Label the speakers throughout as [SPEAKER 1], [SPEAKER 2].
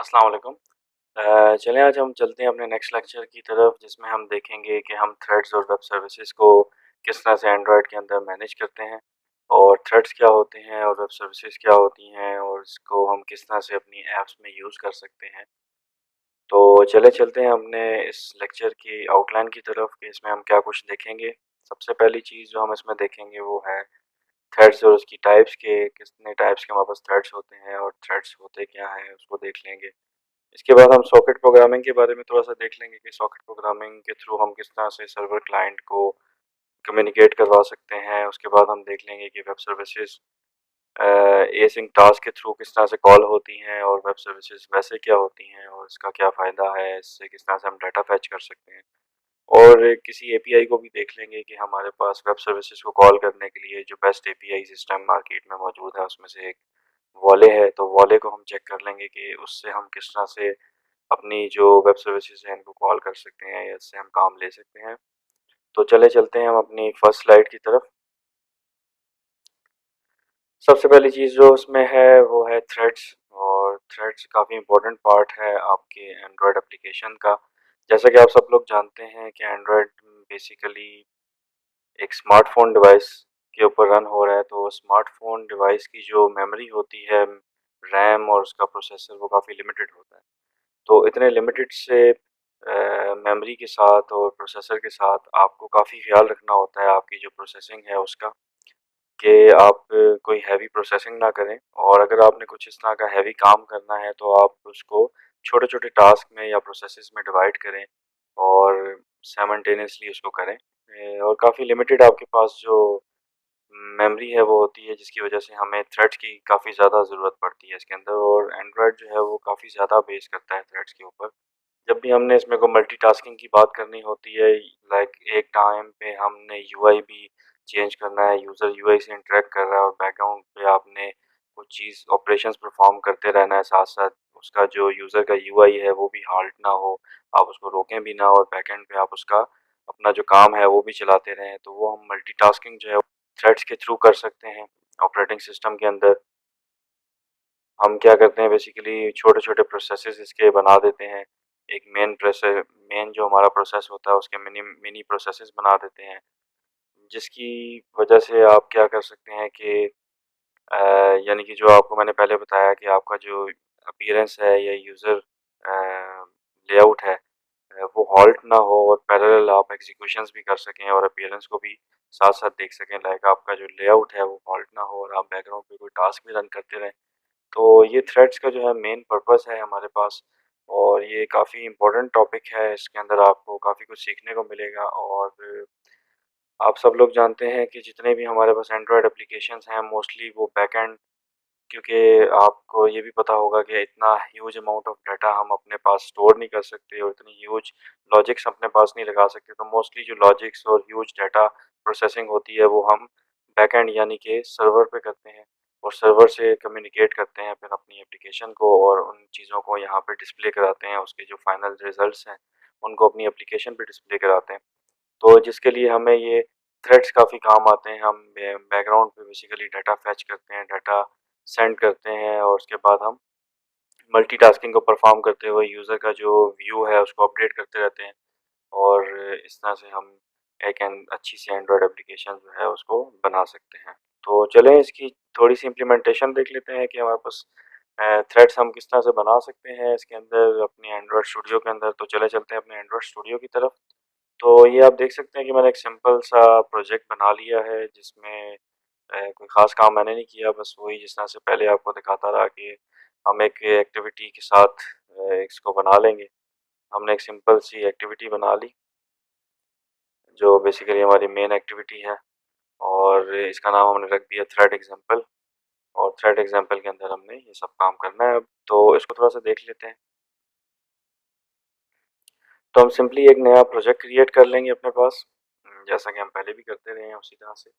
[SPEAKER 1] अस्सलाम वालेकुम। चलें आज हम चलते हैं अपने नेक्स्ट लेक्चर की तरफ जिसमें हम देखेंगे कि हम थ्रेड्स और वेब सर्विसेज को किस तरह से एंड्रॉयड के अंदर मैनेज करते हैं और थ्रेड्स क्या होते हैं और वेब सर्विसेज क्या होती हैं और इसको हम किस तरह से अपनी ऐप्स में यूज़ कर सकते हैं। तो चले चलते हैं अपने इस लेक्चर की आउटलाइन की तरफ कि इसमें हम क्या कुछ देखेंगे। सबसे पहली चीज़ जो हम इसमें देखेंगे वो है थ्रेड्स और उसकी टाइप्स के कितने टाइप्स के हमारे पास थ्रेड्स होते हैं और थ्रेड्स होते क्या हैं उसको देख लेंगे। इसके बाद हम सॉकेट प्रोग्रामिंग के बारे में थोड़ा-सा देख लेंगे कि सॉकेट प्रोग्रामिंग के थ्रू हम किस तरह से सर्वर क्लाइंट को कम्युनिकेट करवा सकते हैं। उसके बाद हम देख लेंगे कि वेब सर्विसेज़ एसिंक टास्क के थ्रू किस तरह से कॉल होती हैं और वेब सर्विसेज़ वैसे क्या होती हैं और इसका क्या फ़ायदा है, इससे किस तरह से हम डाटा फेच कर सकते हैं। और किसी एपीआई को भी देख लेंगे कि हमारे पास वेब सर्विसेज़ को कॉल करने के लिए जो बेस्ट एपीआई सिस्टम मार्केट में मौजूद है उसमें से एक वॉले है। तो वॉले को हम चेक कर लेंगे कि उससे हम किस तरह से अपनी जो वेब सर्विसेज हैं इनको कॉल कर सकते हैं या इससे हम काम ले सकते हैं। तो चले चलते हैं हम अपनी फर्स्ट स्लाइड की तरफ। सबसे पहली चीज़ जो उसमें है वो है थ्रेड्स और थ्रेड्स काफ़ी इम्पोर्टेंट पार्ट है आपके एंड्रॉयड एप्लीकेशन का। जैसा कि आप सब लोग जानते हैं कि एंड्रॉयड बेसिकली एक स्मार्टफ़ोन डिवाइस के ऊपर रन हो रहा है, तो स्मार्टफ़ोन डिवाइस की जो मेमोरी होती है, रैम और उसका प्रोसेसर वो काफ़ी लिमिटेड होता है। तो इतने लिमिटेड से मेमोरी के साथ और प्रोसेसर के साथ आपको काफ़ी ख़्याल रखना होता है आपकी जो प्रोसेसिंग है उसका, कि आप कोई हैवी प्रोसेसिंग ना करें और अगर आपने कुछ इस तरह का हैवी काम करना है तो आप उसको छोटे-छोटे टास्क में या प्रोसेसेस में डिवाइड करें और साइमल्टेनियसली उसको करें। और काफ़ी लिमिटेड आपके पास जो मेमोरी है वो होती है जिसकी वजह से हमें थ्रेड्स की काफ़ी ज़्यादा ज़रूरत पड़ती है इसके अंदर और एंड्रॉयड जो है वो काफ़ी ज़्यादा बेस करता है थ्रेड्स के ऊपर। जब भी हमने इसमें को मल्टीटास्किंग की बात करनी होती है, लाइक एक टाइम पे हमने यूआई भी चेंज करना है, यूज़र यूआई से इंटरेक्ट कर रहा है और बैकग्राउंड पे आपने कुछ चीज़ ऑपरेशंस परफॉर्म करते रहना है साथ-साथ, उसका जो यूज़र का यूआई है वो भी हाल्ट ना हो, आप उसको रोकें भी ना और बैकएंड पे आप उसका अपना जो काम है वो भी चलाते रहें। तो वो हम मल्टीटास्किंग जो है थ्रेड्स के थ्रू कर सकते हैं ऑपरेटिंग सिस्टम के अंदर। हम क्या करते हैं बेसिकली छोटे-छोटे प्रोसेसेस इसके बना देते हैं। एक मेन जो हमारा प्रोसेस होता है उसके मिनी मिनी प्रोसेसेस बना देते हैं। जिसकी वजह से आप क्या कर सकते हैं कि अ, यानी कि जो आपको मैंने पहले बताया कि आपका जो अपीयरेंस है या यूज़र लेआउट है वो हॉल्ट ना हो और पैरेलल आप एग्ज़ीक्यूशंस भी कर सकें और अपीयरेंस को भी साथ-साथ देख सकें। लाइक आपका जो लेआउट है वो हॉल्ट ना हो और आप बैकग्राउंड पे कोई टास्क भी रन करते रहें। तो ये थ्रेड्स का जो है मेन पर्पस है हमारे पास और ये काफ़ी इम्पोर्टेंट टॉपिक है। इसके अंदर आपको काफ़ी कुछ सीखने को मिलेगा और आप सब लोग जानते हैं कि जितने भी हमारे पास एंड्रॉयड एप्लीकेशंस हैं मोस्टली वो बैकएंड, क्योंकि आपको ये भी पता होगा कि इतना ह्यूज अमाउंट ऑफ डाटा हम अपने पास स्टोर नहीं कर सकते और इतनी ह्यूज लॉजिक्स अपने पास नहीं लगा सकते। तो मोस्टली जो लॉजिक्स और ह्यूज डाटा प्रोसेसिंग होती है वो हम बैकएंड यानी कि सर्वर पे करते हैं और सर्वर से कम्युनिकेट करते हैं फिर अपनी एप्लीकेशन को और उन चीज़ों को यहाँ पे डिस्प्ले कराते हैं, उसके जो फाइनल रिजल्ट्स हैं उनको अपनी एप्लीकेशन पे डिस्प्ले कराते हैं। तो जिसके लिए हमें ये थ्रेड्स काफ़ी काम आते हैं। हम बैकग्राउंड पे बेसिकली डाटा फेच करते हैं, डाटा सेंड करते हैं और उसके बाद हम मल्टीटास्किंग को परफॉर्म करते हुए यूज़र का जो व्यू है उसको अपडेट करते रहते हैं और इस तरह से हम एक अच्छी सी एंड्रॉयड एप्लीकेशन जो है उसको बना सकते हैं। तो चलें इसकी थोड़ी सी इम्प्लीमेंटेशन देख लेते हैं कि हमारे पास थ्रेड्स हम किस तरह से बना सकते हैं इसके अंदर अपने एंड्रॉयड स्टूडियो के अंदर। तो चले चलते हैं अपने एंड्रॉयड स्टूडियो की तरफ। तो ये आप देख सकते हैं कि मैंने एक सिंपल सा प्रोजेक्ट बना लिया है जिसमें कोई ख़ास काम मैंने नहीं किया, बस वही जिस तरह से पहले आपको दिखाता रहा कि हम एक एक्टिविटी के साथ इसको बना लेंगे। हमने एक सिंपल सी एक्टिविटी बना ली जो बेसिकली हमारी मेन एक्टिविटी है और इसका नाम हमने रख दिया थ्रेड एग्जाम्पल और थ्रेड एग्जाम्पल के अंदर हमने ये सब काम करना है अब। तो इसको थोड़ा सा देख लेते हैं। तो हम सिंपली एक नया प्रोजेक्ट क्रिएट कर लेंगे अपने पास, जैसा कि हम पहले भी करते रहे हैं उसी तरह से,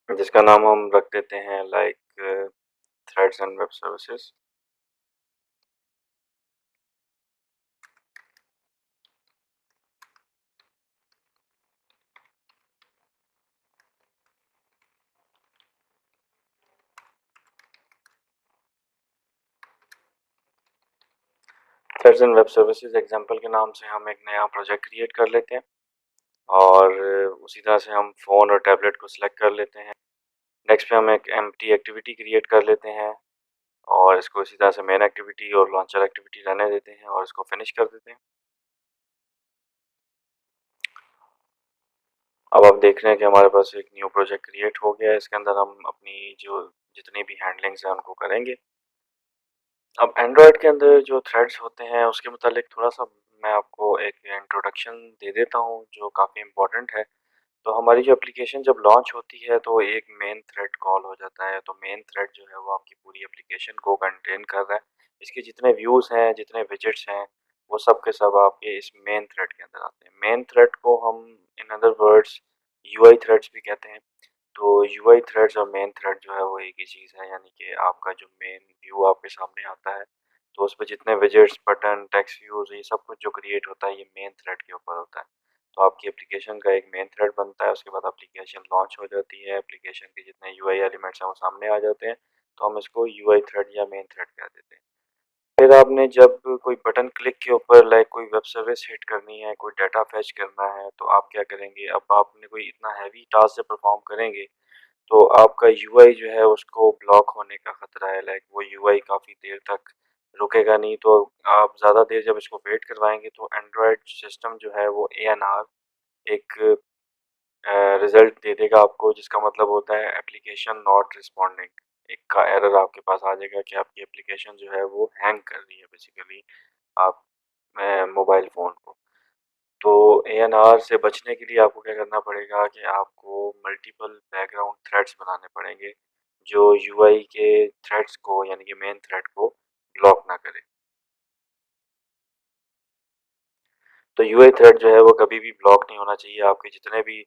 [SPEAKER 1] जिसका नाम हम रख देते हैं like threads and web services. Threads in web services example के नाम से हम एक नया प्रोजेक्ट क्रिएट कर लेते हैं और उसी तरह से हम फ़ोन और टैबलेट को सिलेक्ट कर लेते हैं। नेक्स्ट पे हम एक एम्प्टी एक्टिविटी क्रिएट कर लेते हैं और इसको इसी तरह से मेन एक्टिविटी और लॉन्चर एक्टिविटी रहने देते हैं और इसको फिनिश कर देते हैं। अब आप देख रहे हैं कि हमारे पास एक न्यू प्रोजेक्ट क्रिएट हो गया है। इसके अंदर हम अपनी जो जितनी भी हैंडलिंग्स हैं उनको करेंगे। अब एंड्रॉयड के अंदर जो थ्रेड्स होते हैं उसके मुतालिक थोड़ा-सा मैं आपको एक इंट्रोडक्शन दे देता हूँ जो काफ़ी इम्पोर्टेंट है। तो हमारी जो एप्लीकेशन जब लॉन्च होती है तो एक मेन थ्रेड कॉल हो जाता है। तो मेन थ्रेड जो है वो आपकी पूरी एप्लीकेशन को कंटेन कर रहा है। इसके जितने व्यूज़ हैं, जितने विजेट्स हैं, वो सब के सब आपके इस मेन थ्रेड के अंदर आते हैं। मेन थ्रेड को हम in other words UI threads भी कहते हैं। तो यूआई थ्रेड्स और मेन थ्रेड जो है वो एक ही चीज़ है, यानी कि आपका जो मेन व्यू आपके सामने आता है तो उस पे जितने विजेट्स, बटन, टेक्स्ट व्यूज़ ये सब कुछ जो क्रिएट होता है ये मेन थ्रेड के ऊपर होता है। तो आपकी एप्लीकेशन का एक मेन थ्रेड बनता है, उसके बाद एप्लीकेशन लॉन्च हो जाती है, एप्लीकेशन के जितने यूआई एलिमेंट्स हैं वो सामने आ जाते हैं, तो हम इसको यूआई थ्रेड या मेन थ्रेड कह देते हैं। फिर आपने जब कोई बटन क्लिक के ऊपर लाइक कोई वेब सर्विस हिट करनी है, कोई डाटा फेच करना है, तो आप क्या करेंगे? अब आपने कोई इतना हैवी टास्क जब परफॉर्म करेंगे तो आपका यूआई जो है उसको ब्लॉक होने का खतरा है। लाइक वो यूआई काफ़ी देर तक रुकेगा नहीं, तो आप ज़्यादा देर जब इसको वेट करवाएंगे तो एंड्रॉयड सिस्टम जो है वो एएनआर एक रिजल्ट दे देगा आपको, जिसका मतलब होता है एप्लीकेशन नॉट रिस्पॉन्डिंग। एक का एरर आपके पास आ जाएगा कि आपकी एप्लीकेशन जो है वो हैंग कर रही है बेसिकली आप मोबाइल फ़ोन को। तो एएनआर से बचने के लिए आपको क्या करना पड़ेगा कि आपको मल्टीपल बैकग्राउंड थ्रेड्स बनाने पड़ेंगे, जो यूआई के थ्रेड्स को यानी कि मेन थ्रेड को ब्लॉक ना करे। तो यूआई थ्रेड जो है वो कभी भी ब्लॉक नहीं होना चाहिए। आपके जितने भी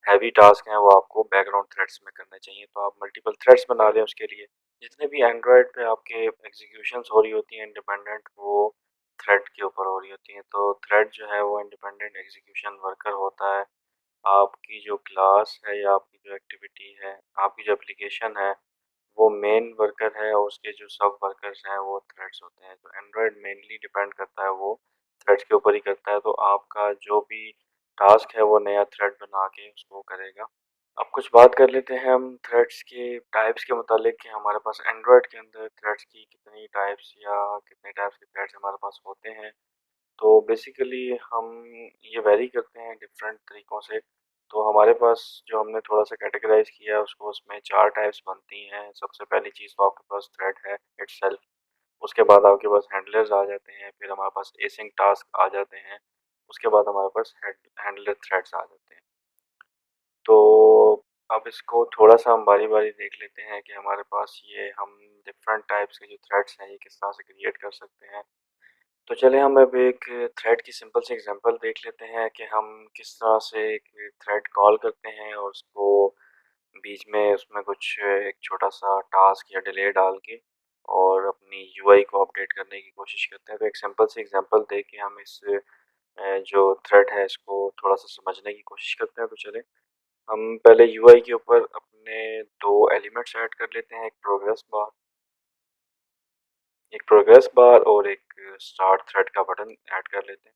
[SPEAKER 1] हैवी टास्क हैं वो आपको बैकग्राउंड थ्रेड्स में करने चाहिए। तो आप मल्टीपल थ्रेड्स बना लें उसके लिए। जितने भी एंड्रॉयड पे आपके एग्जीक्यूशंस हो रही होती हैं इंडिपेंडेंट, वो थ्रेड के ऊपर हो रही होती हैं। तो थ्रेड जो है वो इंडिपेंडेंट एग्जीक्यूशन वर्कर होता है। आपकी जो क्लास है या आपकी जो एक्टिविटी है, आपकी जो एप्लीकेशन है, वो मेन वर्कर है और उसके जो सब वर्कर्स हैं वो थ्रेड्स होते हैं। तो एंड्रॉयड मेनली डिपेंड करता है वो थ्रेड्स के ऊपर ही करता है। तो आपका जो भी टास्क है वो नया थ्रेड बना के उसको करेगा। अब कुछ बात कर लेते हैं हम थ्रेड्स के टाइप्स के मुतालिक कि हमारे पास एंड्रॉयड के अंदर थ्रेड्स की कितनी टाइप्स या कितने टाइप्स के थ्रेड्स हमारे पास होते हैं। तो बेसिकली हम ये वैरी करते हैं डिफरेंट तरीक़ों से। तो हमारे पास जो हमने थोड़ा-सा कैटेगराइज़ किया है उसको उसमें 4 टाइप्स बनती हैं। सबसे पहली चीज़ तो आपके पास थ्रेड है इटसेल्फ, उसके बाद आपके पास हैंडलर्स आ जाते हैं, फिर हमारे पास एसिंक टास्क आ जाते हैं, उसके बाद हमारे पास हैंडलर थ्रेड्स आ जाते हैं। तो अब इसको थोड़ा-सा हम बारी-बारी देख लेते हैं कि हमारे पास ये हम डिफरेंट टाइप्स के जो थ्रेड्स हैं ये किस तरह से क्रिएट कर सकते हैं। तो चलिए हम अब एक थ्रेड की सिंपल सी एग्जांपल देख लेते हैं कि हम किस तरह से एक थ्रेड कॉल करते हैं और उसको बीच में उसमें कुछ एक छोटा-सा टास्क या डिले डाल के और अपनी यूआई को अपडेट करने की कोशिश करते हैं। तो एक सिंपल सी एग्जांपल दे के हम इस जो थ्रेड है इसको थोड़ा-सा समझने की कोशिश करते हैं। तो चलें हम पहले यूआई के ऊपर अपने 2 एलिमेंट्स ऐड कर लेते हैं, एक प्रोग्रेस बार और एक स्टार्ट थ्रेड का बटन ऐड कर लेते हैं।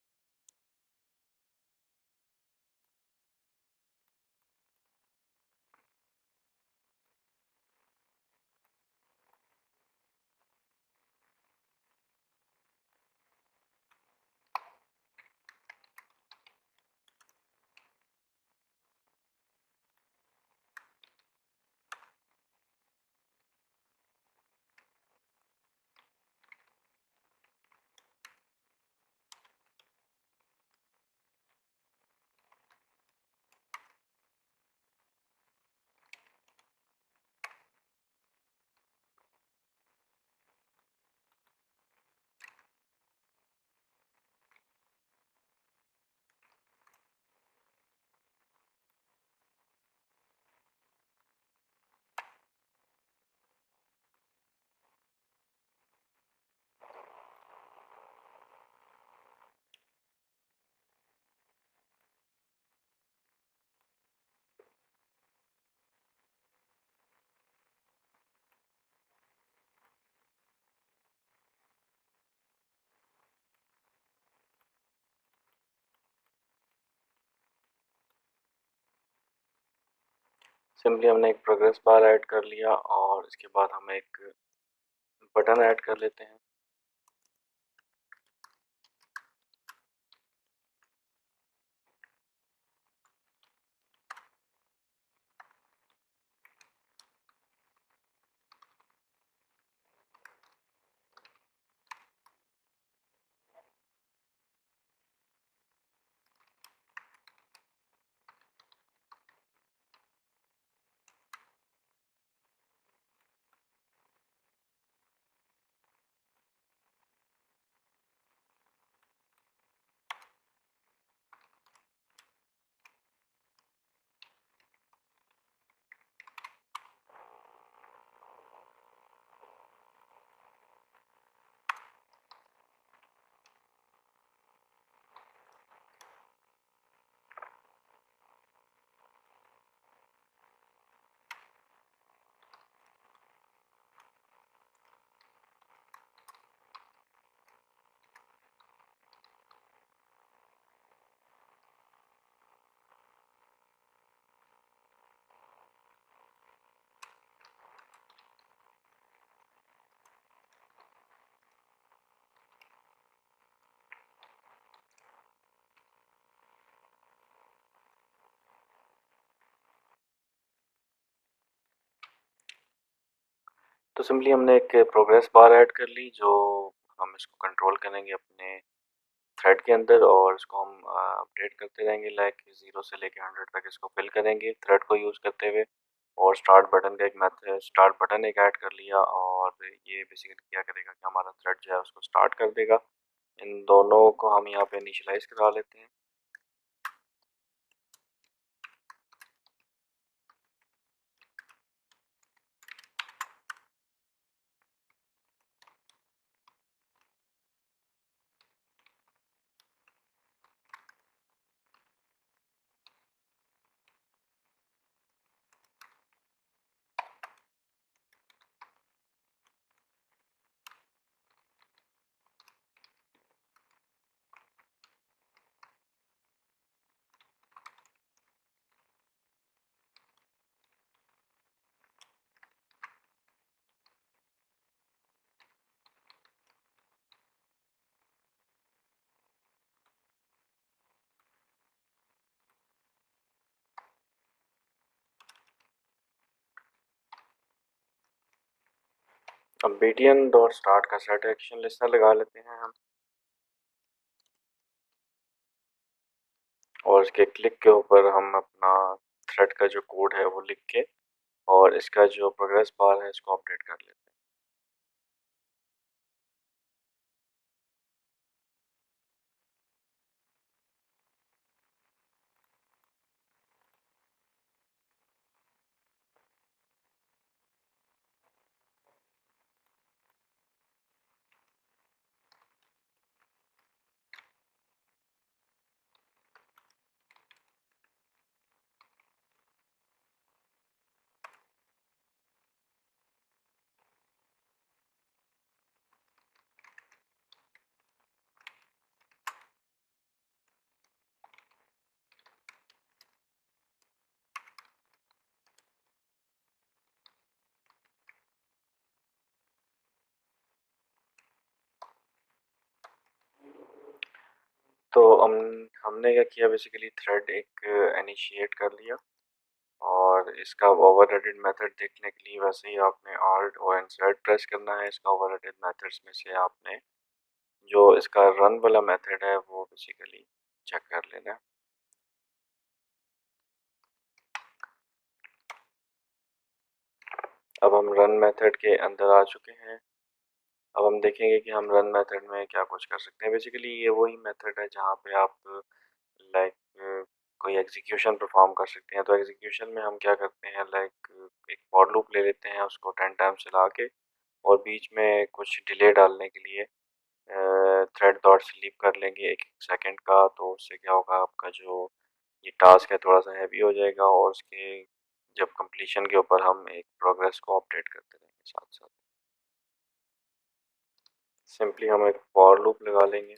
[SPEAKER 1] सिंपली हमने एक प्रोग्रेस बार ऐड कर लिया और इसके बाद हम एक बटन ऐड कर लेते हैं। तो सिंपली हमने एक प्रोग्रेस बार ऐड कर ली, जो हम इसको कंट्रोल करेंगे अपने थ्रेड के अंदर और इसको हम अपडेट करते रहेंगे, लाइक 0 से लेके 100 तक इसको फिल करेंगे थ्रेड को यूज़ करते हुए। और स्टार्ट बटन का एक मेथड, स्टार्ट बटन एक ऐड कर लिया और ये बेसिकली क्या करेगा कि हमारा थ्रेड जो है उसको स्टार्ट कर देगा। इन दोनों को हम यहाँ पे इनिशियलाइज़ करा लेते हैं। अब BTN डॉट स्टार्ट का सेट एक्शन लिस्टर लगा लेते हैं हम, और इसके क्लिक के ऊपर हम अपना थ्रेड का जो कोड है वो लिख के और इसका जो प्रोग्रेस बार है इसको अपडेट कर लेते हैं। तो हमने क्या किया, बेसिकली थ्रेड एक इनिशिएट कर लिया और इसका ओवरराइडेड मेथड देखने के लिए वैसे ही आपने Alt और इंसर्ट प्रेस करना है। इसका ओवरराइडेड मेथड्स में से आपने जो इसका रन वाला मेथड है वो बेसिकली चेक कर लेना है। अब हम रन मेथड के अंदर आ चुके हैं। अब हम देखेंगे कि हम रन मेथड में क्या कुछ कर सकते हैं। बेसिकली ये वही मेथड है जहाँ पे आप लाइक कोई एग्जीक्यूशन परफॉर्म कर सकते हैं। तो एग्जीक्यूशन में हम क्या करते हैं, लाइक एक फॉर लूप ले लेते हैं, उसको 10 टाइम्स चला के और बीच में कुछ डिले डालने के लिए थ्रेड डॉट स्लीप कर लेंगे 1 सेकंड का। तो उससे क्या होगा, आपका जो ये टास्क है थोड़ा सा हैवी हो जाएगा और उसके जब कंप्लीशन के ऊपर हम एक प्रोग्रेस को अपडेट करते रहेंगे साथ साथ। सिंपली हम एक फॉर लूप लगा लेंगे।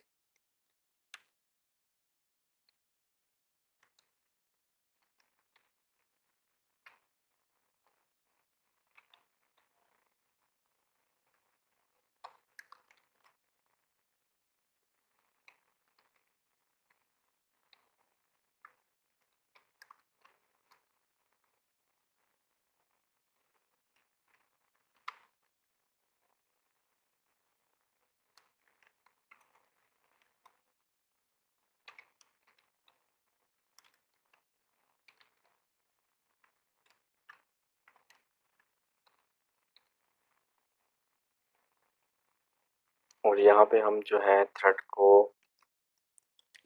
[SPEAKER 1] और यहाँ पे हम जो है थ्रेड को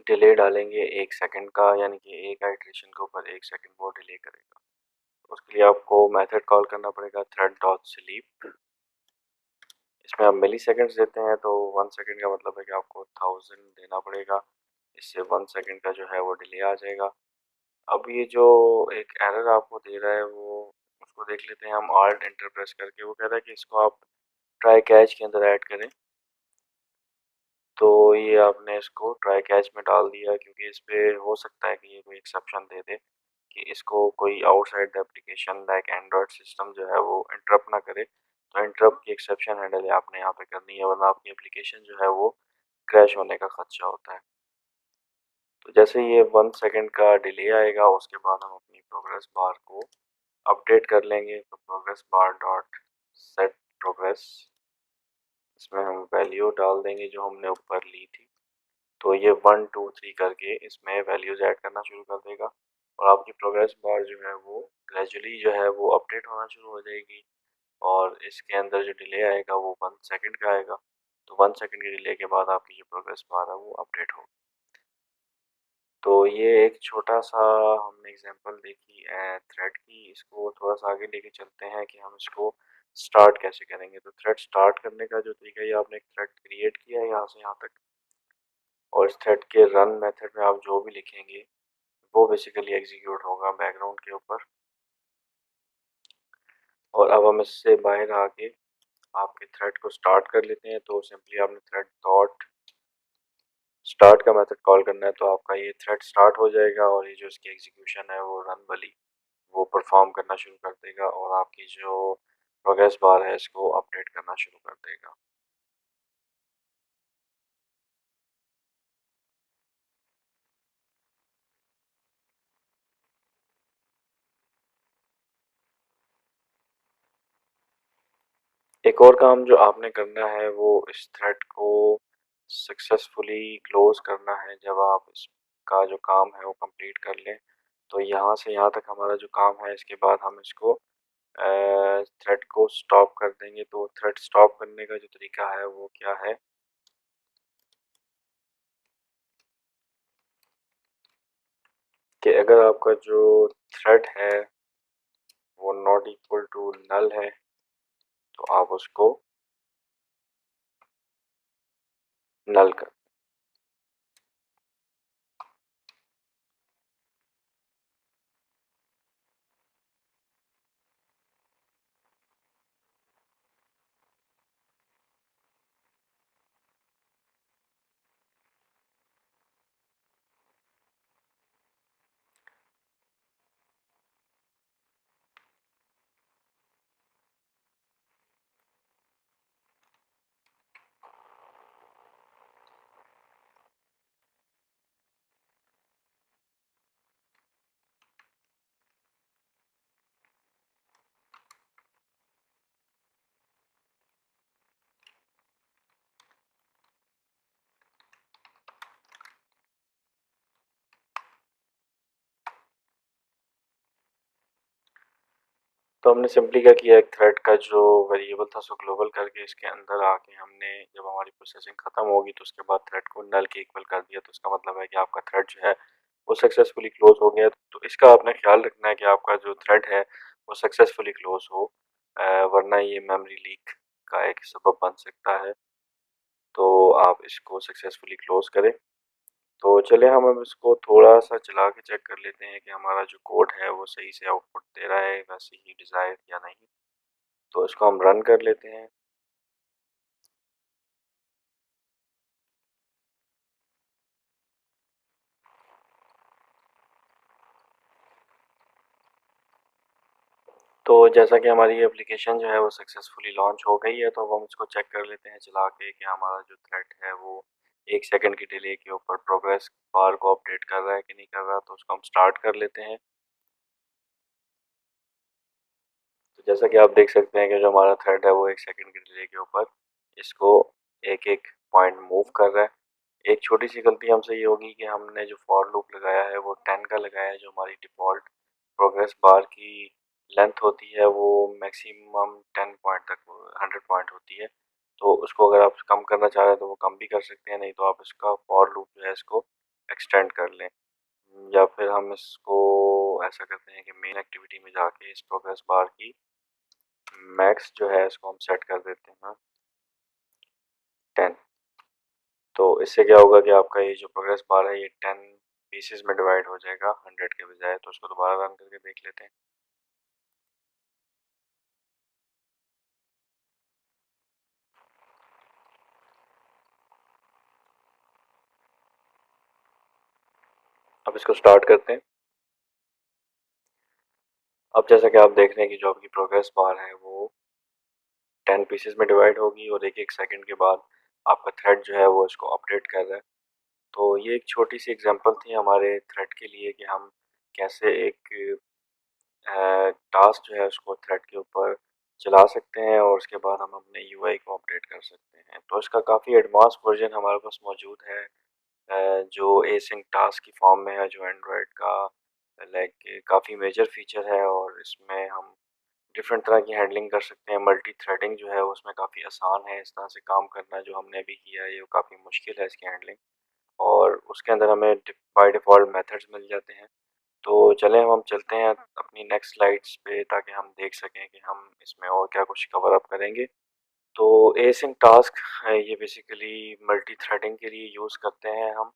[SPEAKER 1] डिले डालेंगे 1 सेकंड का, यानी कि एक आइटरेशन के ऊपर 1 सेकंड वो डिले करेगा। तो उसके लिए आपको मेथड कॉल करना पड़ेगा थ्रेड डॉट स्लीप। इसमें आप मिली सेकेंड्स देते हैं तो 1 सेकंड का मतलब है कि आपको 1000 देना पड़ेगा। इससे 1 सेकंड का जो है वो डिले आ जाएगा। अब ये जो एक एरर आपको दे रहा है वो उसको देख लेते हैं हम ऑल्ट एंटर प्रेस करके। वो कह रहा है कि इसको आप ट्राई कैच के अंदर ऐड करें। तो ये आपने इसको ट्राई कैच में डाल दिया क्योंकि इस पे हो सकता है कि ये कोई एक्सेप्शन दे दे कि इसको कोई outside the application like Android system जो है वो इंटरप्ट ना करे। तो इंटरप्ट की एक्सेप्शन हैंडल आपने यहाँ पे करनी है, वरना आपकी एप्लीकेशन जो है वो क्रैश होने का खदशा होता है। तो जैसे ये 1 सेकंड का डिले आएगा उसके बाद हम अपनी प्रोग्रेस बार को अपडेट कर लेंगे। तो progress bar dot set progress, इसमें हम वैल्यू डाल देंगे जो हमने ऊपर ली थी। तो ये 1 2 3 करके इसमें वैल्यूज़ ऐड करना शुरू कर देगा और आपकी प्रोग्रेस बार जो है वो ग्रेजुअली जो है वो अपडेट होना शुरू हो जाएगी। और इसके अंदर जो डिले आएगा वो 1 सेकंड का आएगा। तो 1 सेकंड के डिले के बाद आपकी जो प्रोग्रेस बार है वो अपडेट होगी। तो ये एक छोटा-सा हमने एग्ज़ाम्पल देखी थ्रेड की। इसको थोड़ा-सा आगे लेके चलते हैं कि हम इसको स्टार्ट कैसे करेंगे। तो थ्रेड स्टार्ट करने का जो तरीका है, ये आपने एक थ्रेड क्रिएट किया है यहाँ से यहाँ तक, और इस थ्रेड के रन मेथड में आप जो भी लिखेंगे वो बेसिकली एग्जीक्यूट होगा बैकग्राउंड के ऊपर। और अब हम इससे बाहर आके आपके थ्रेड को स्टार्ट कर लेते हैं। तो सिंपली आपने थ्रेड डॉट स्टार्ट का मेथड कॉल करना है तो आपका ये थ्रेड स्टार्ट हो जाएगा और ये जो इसकी एग्जीक्यूशन है वो रन वाली वो परफॉर्म करना शुरू कर देगा और आपकी जो प्रोग्रेस बार है इसको अपडेट करना शुरू कर देगा। एक और काम जो आपने करना है वो इस थ्रेड को सक्सेसफुली क्लोज करना है। जब आप इसका जो काम है वो कंप्लीट कर लें तो यहाँ से यहाँ तक हमारा जो काम है, इसके बाद हम इसको थ्रेड को स्टॉप कर देंगे। तो थ्रेड स्टॉप करने का जो तरीका है वो क्या है कि अगर आपका जो थ्रेड है वो नॉट इक्वल टू नल है तो आप उसको नल कर। तो हमने सिंपली क्या किया, एक थ्रेड का जो वेरिएबल था उसको ग्लोबल करके इसके अंदर आके हमने जब हमारी प्रोसेसिंग ख़त्म होगी तो उसके बाद थ्रेड को नल के इक्वल कर दिया। तो इसका मतलब है कि आपका थ्रेड जो है वो सक्सेसफुली क्लोज हो गया। तो इसका आपने ख्याल रखना है कि आपका जो थ्रेड है वो सक्सेसफुली क्लोज हो, वरना ये मेमोरी लीक का एक सबब बन सकता है। तो आप इसको सक्सेसफुली क्लोज करें। तो चलिए हम अब इसको थोड़ा-सा चला के चेक कर लेते हैं कि हमारा जो कोड है वो सही से आउटपुट दे रहा है वैसे ही डिज़ायर्ड या नहीं। तो इसको हम रन कर लेते हैं। तो जैसा कि हमारी एप्लीकेशन जो है वो सक्सेसफुली लॉन्च हो गई है, तो अब हम इसको चेक कर लेते हैं चला के कि हमारा जो थ्रेड है वो 1 सेकंड की डिले के ऊपर प्रोग्रेस बार को अपडेट कर रहा है कि नहीं कर रहा। तो उसको हम स्टार्ट कर लेते हैं। तो जैसा कि आप देख सकते हैं कि जो हमारा थ्रेड है वो 1 सेकंड की डिले के ऊपर इसको एक-एक पॉइंट मूव कर रहा है। एक छोटी-सी गलती हमसे ये होगी कि हमने जो फॉर लूप लगाया है वो 10 का लगाया है। जो हमारी डिफ़ॉल्ट प्रोग्रेस बार की लेंथ होती है वो मैक्सिमम 10 पॉइंट तक 100 पॉइंट होती है। तो उसको अगर आप कम करना चाह रहे हैं तो वो कम भी कर सकते हैं, नहीं तो आप इसका फॉर लूप जो है इसको एक्सटेंड कर लें। या फिर हम इसको ऐसा करते हैं कि मेन एक्टिविटी में जाके इस प्रोग्रेस बार की मैक्स जो है इसको हम सेट कर देते हैं 10। तो इससे क्या होगा कि आपका ये जो प्रोग्रेस बार है ये 10 पीसेस में डिवाइड हो जाएगा 100 के बजाय। तो उसको दोबारा रन करके देख लेते हैं। अब इसको स्टार्ट करते हैं। अब जैसा कि आप देख रहे हैं कि जो आपकी प्रोग्रेस बार है वो 10 पीसेस में डिवाइड होगी और एक एक सेकंड के बाद आपका थ्रेड जो है वो इसको अपडेट कर रहा है। तो ये एक छोटी सी एग्जांपल थी हमारे थ्रेड के लिए कि हम कैसे एक टास्क जो है उसको थ्रेड के ऊपर चला सकते हैं और उसके बाद हम अपने यूआई को अपडेट कर सकते हैं। तो इसका काफ़ी एडवांस वर्जन हमारे पास मौजूद है, जो एसिंक टास्क की फॉर्म में है, जो एंड्रॉयड का लाइक काफ़ी मेजर फीचर है और इसमें हम डिफरेंट तरह की हैंडलिंग कर सकते हैं। मल्टी थ्रेडिंग जो है उसमें काफ़ी आसान है। इस तरह से काम करना जो हमने अभी किया है ये काफ़ी मुश्किल है इसकी हैंडलिंग, और उसके अंदर हमें बाय डिफ़ॉल्ट मेथड्स मिल जाते हैं। तो चलें अब हम चलते हैं अपनी नेक्स्ट स्लाइड्स पे ताकि हम देख सकें कि हम इसमें और क्या कुछ कवर अप करेंगे। तो एसिंक टास्क ये बेसिकली मल्टी थ्रेडिंग के लिए यूज़ करते हैं हम,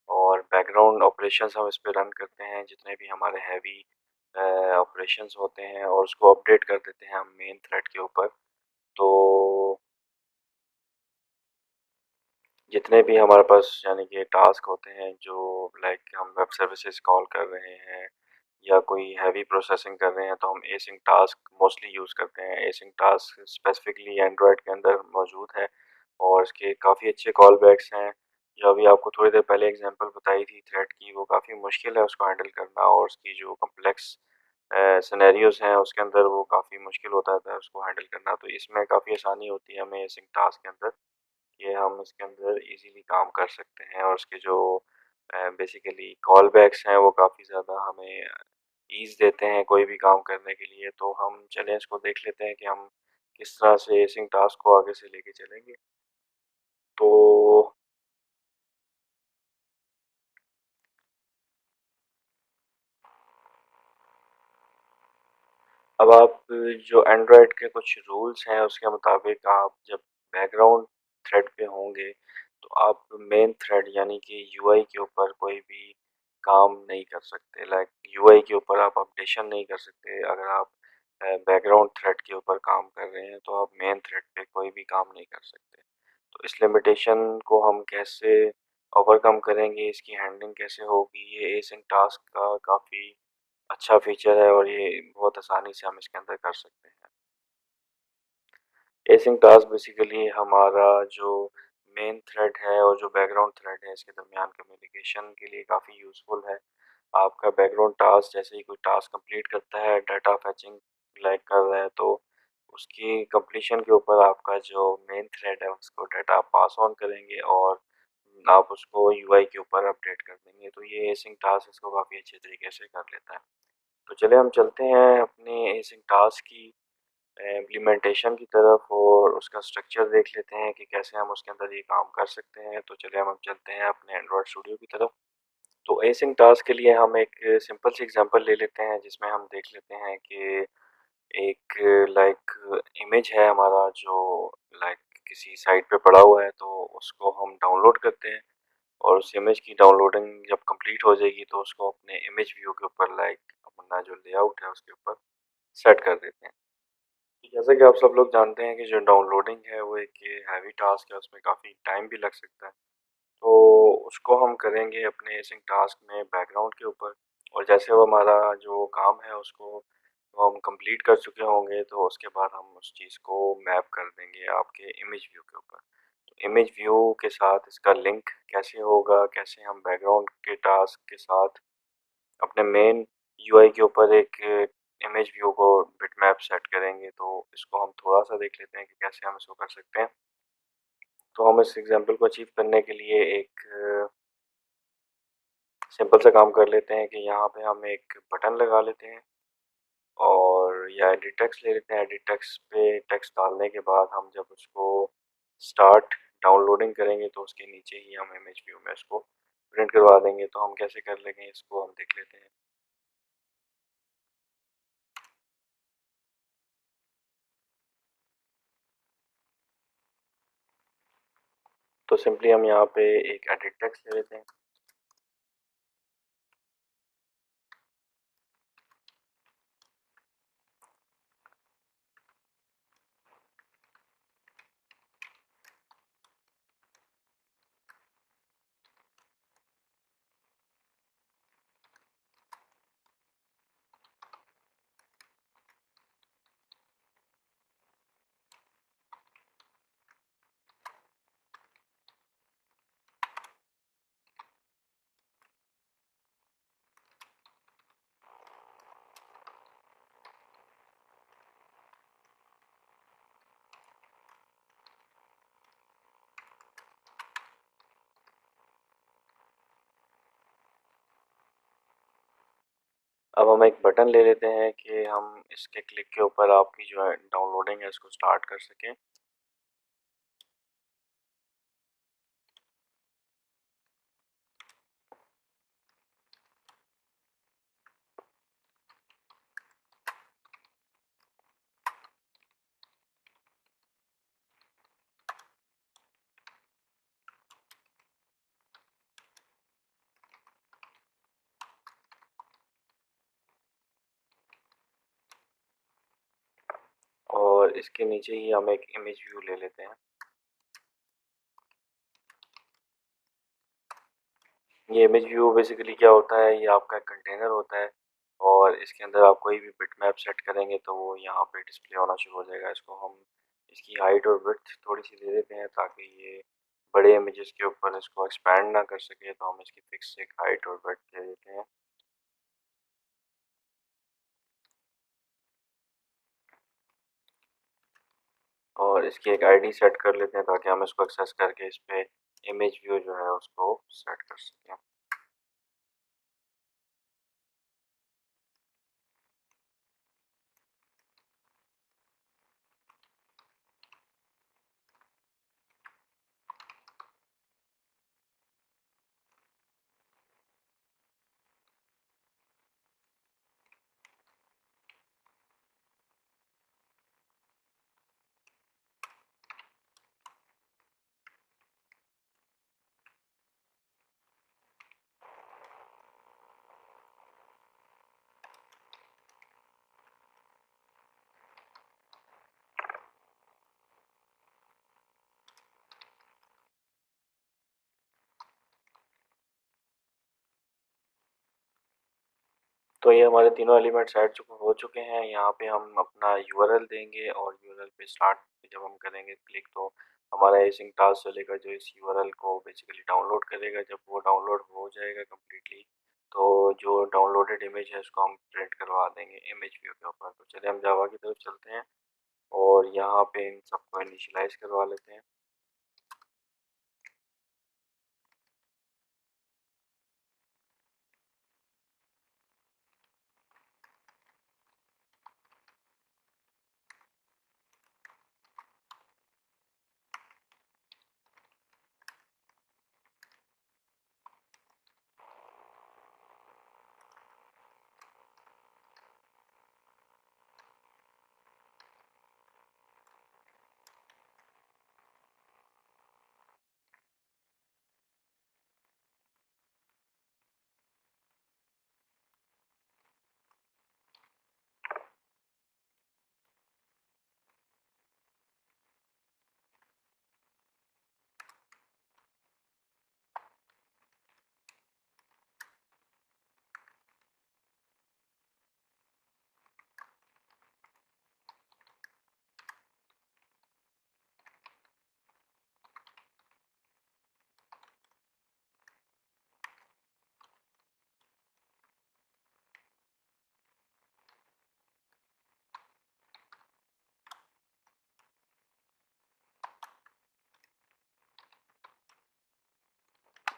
[SPEAKER 1] और बैकग्राउंड ऑपरेशंस हम इस पे रन करते हैं जितने भी हमारे हैवी ऑपरेशंस होते हैं, और उसको अपडेट कर देते हैं हम मेन थ्रेड के ऊपर। तो जितने भी हमारे पास यानी कि टास्क होते हैं जो लाइक हम वेब सर्विसेज कॉल कर रहे हैं या कोई हैवी प्रोसेसिंग कर रहे हैं, तो हम एसिंक टास्क मोस्टली यूज़ करते हैं। एसिंक टास्क स्पेसिफिकली एंड्रॉयड के अंदर मौजूद है और इसके काफ़ी अच्छे कॉल बैक्स हैं। जो अभी आपको थोड़ी देर पहले एग्जांपल बताई थी थ्रेड की, वो काफ़ी मुश्किल है उसको हैंडल करना, और उसकी जो कम्प्लेक्स सिनेरियोज हैं उसके अंदर वो काफ़ी मुश्किल होता है उसको हैंडल करना। तो इसमें काफ़ी आसानी होती है हमें एसिंक टास्क के अंदर कि हम इसके अंदर इजीली काम कर सकते हैं, और उसके जो बेसिकली कॉल बैक्स हैं वो काफ़ी ज़्यादा हमें ईज़ देते हैं कोई भी काम करने के लिए। तो हम चलें इसको देख लेते हैं कि हम किस तरह से एसिंक टास्क को आगे से लेके चलेंगे। तो अब आप जो एंड्रॉयड के कुछ रूल्स हैं उसके मुताबिक आप जब बैकग्राउंड थ्रेड पे होंगे तो आप मेन थ्रेड यानी कि यूआई के ऊपर कोई भी काम नहीं कर सकते। लाइक यूआई के ऊपर आप अपडेशन नहीं कर सकते। अगर आप बैकग्राउंड थ्रेड के ऊपर काम कर रहे हैं तो आप मेन थ्रेड पे कोई भी काम नहीं कर सकते। तो इस लिमिटेशन को हम कैसे ओवरकम करेंगे, इसकी हैंडलिंग कैसे होगी, ये एसिंक टास्क का काफ़ी अच्छा फीचर है और ये बहुत आसानी से हम इसके अंदर कर सकते हैं। एसिंक टास्क बेसिकली हमारा जो मेन थ्रेड है और जो बैकग्राउंड थ्रेड है इसके दरमियान कम्युनिकेशन के लिए काफ़ी यूज़फुल है। आपका बैकग्राउंड टास्क जैसे ही कोई टास्क कंप्लीट करता है, डाटा फैचिंग लाइक कर रहा है, तो उसकी कंप्लीशन के ऊपर आपका जो मेन थ्रेड है उसको डाटा पास ऑन करेंगे और आप उसको यूआई के ऊपर अपडेट कर देंगे। तो ये एसिंक टास्क इसको काफ़ी अच्छे तरीके से कर लेता है। तो चलिए हम चलते हैं अपने एसिंक टास्क की इम्प्लीमेंटेशन की तरफ और उसका स्ट्रक्चर देख लेते हैं कि कैसे हम उसके अंदर ये काम कर सकते हैं। तो चलिए हम चलते हैं अपने एंड्रॉयड स्टूडियो की तरफ। तो एसिंक टास्क के लिए हम एक सिंपल सी एग्जांपल ले लेते हैं जिसमें हम देख लेते हैं कि एक लाइक इमेज है हमारा जो लाइक किसी साइट पे पड़ा हुआ है, तो उसको हम डाउनलोड करते हैं, और उस इमेज की डाउनलोडिंग जब कंप्लीट हो जाएगी तो उसको अपने इमेज व्यू के ऊपर लाइक अपना जो लेआउट है उसके ऊपर सेट कर देते हैं। जैसा कि आप सब लोग जानते हैं कि जो डाउनलोडिंग है वो एक हैवी टास्क है, उसमें काफ़ी टाइम भी लग सकता है। तो उसको हम करेंगे अपने एसिंक टास्क में बैकग्राउंड के ऊपर, और जैसे वो हमारा जो काम है उसको वो हम कंप्लीट कर चुके होंगे तो उसके बाद हम उस चीज़ को मैप कर देंगे आपके इमेज व्यू के ऊपर। तो इमेज व्यू के साथ इसका लिंक कैसे होगा, कैसे हम बैकग्राउंड के टास्क के साथ अपने मेन यूआई के ऊपर एक इमेज व्यू को बिटमैप सेट करेंगे, तो इसको हम थोड़ा सा देख लेते हैं कि कैसे हम इसको कर सकते हैं। तो हम इस एग्जांपल को अचीव करने के लिए एक सिंपल सा काम कर लेते हैं कि यहाँ पे हम एक बटन लगा लेते हैं और या एडिट टेक्स्ट ले लेते हैं। एडिट टेक्स्ट पे टेक्स्ट डालने के बाद हम जब उसको स्टार्ट डाउनलोडिंग करेंगे तो उसके नीचे ही हम इमेज व्यू में इसको प्रिंट करवा देंगे। तो हम कैसे कर लेंगे इसको हम देख लेते हैं। तो सिंपली हम यहाँ पे एक एडिट टेक्स्ट ले लेते हैं। अब हम एक बटन ले लेते हैं कि हम इसके क्लिक के ऊपर आपकी जो है डाउनलोडिंग है इसको स्टार्ट कर सकें। और इसके नीचे ही हम एक इमेज व्यू ले लेते हैं। ये इमेज व्यू बेसिकली क्या होता है, ये आपका एक कंटेनर होता है और इसके अंदर आप कोई भी बिटमैप सेट करेंगे तो वो यहाँ पे डिस्प्ले होना शुरू हो जाएगा। इसको हम इसकी हाइट और विड्थ थोड़ी सी दे देते हैं ताकि ये बड़े इमेजेस के ऊपर इसको एक्सपैंड ना कर सके। तो हम इसकी फिक्स एक हाइट और विड्थ दे देते हैं। और इसकी एक आईडी सेट कर लेते हैं ताकि हम इसको एक्सेस करके इस पे इमेज व्यू जो है उसको सेट कर सकें। तो ये हमारे तीनों एलिमेंट्स ऐड हो चुके हैं। यहाँ पे हम अपना यूआरएल देंगे और यूआरएल पे स्टार्ट पे जब हम करेंगे क्लिक तो हमारा एसिंक टास्क चलेगा जो इस यूआरएल को बेसिकली डाउनलोड करेगा। जब वो डाउनलोड हो जाएगा कम्प्लीटली तो जो डाउनलोडेड इमेज है उसको हम प्रिंट करवा देंगे इमेज व्यू के ऊपर। तो चलिए हम जावा की तरफ चलते हैं और यहाँ पे इन सबको इनिशियलाइज करवा लेते हैं।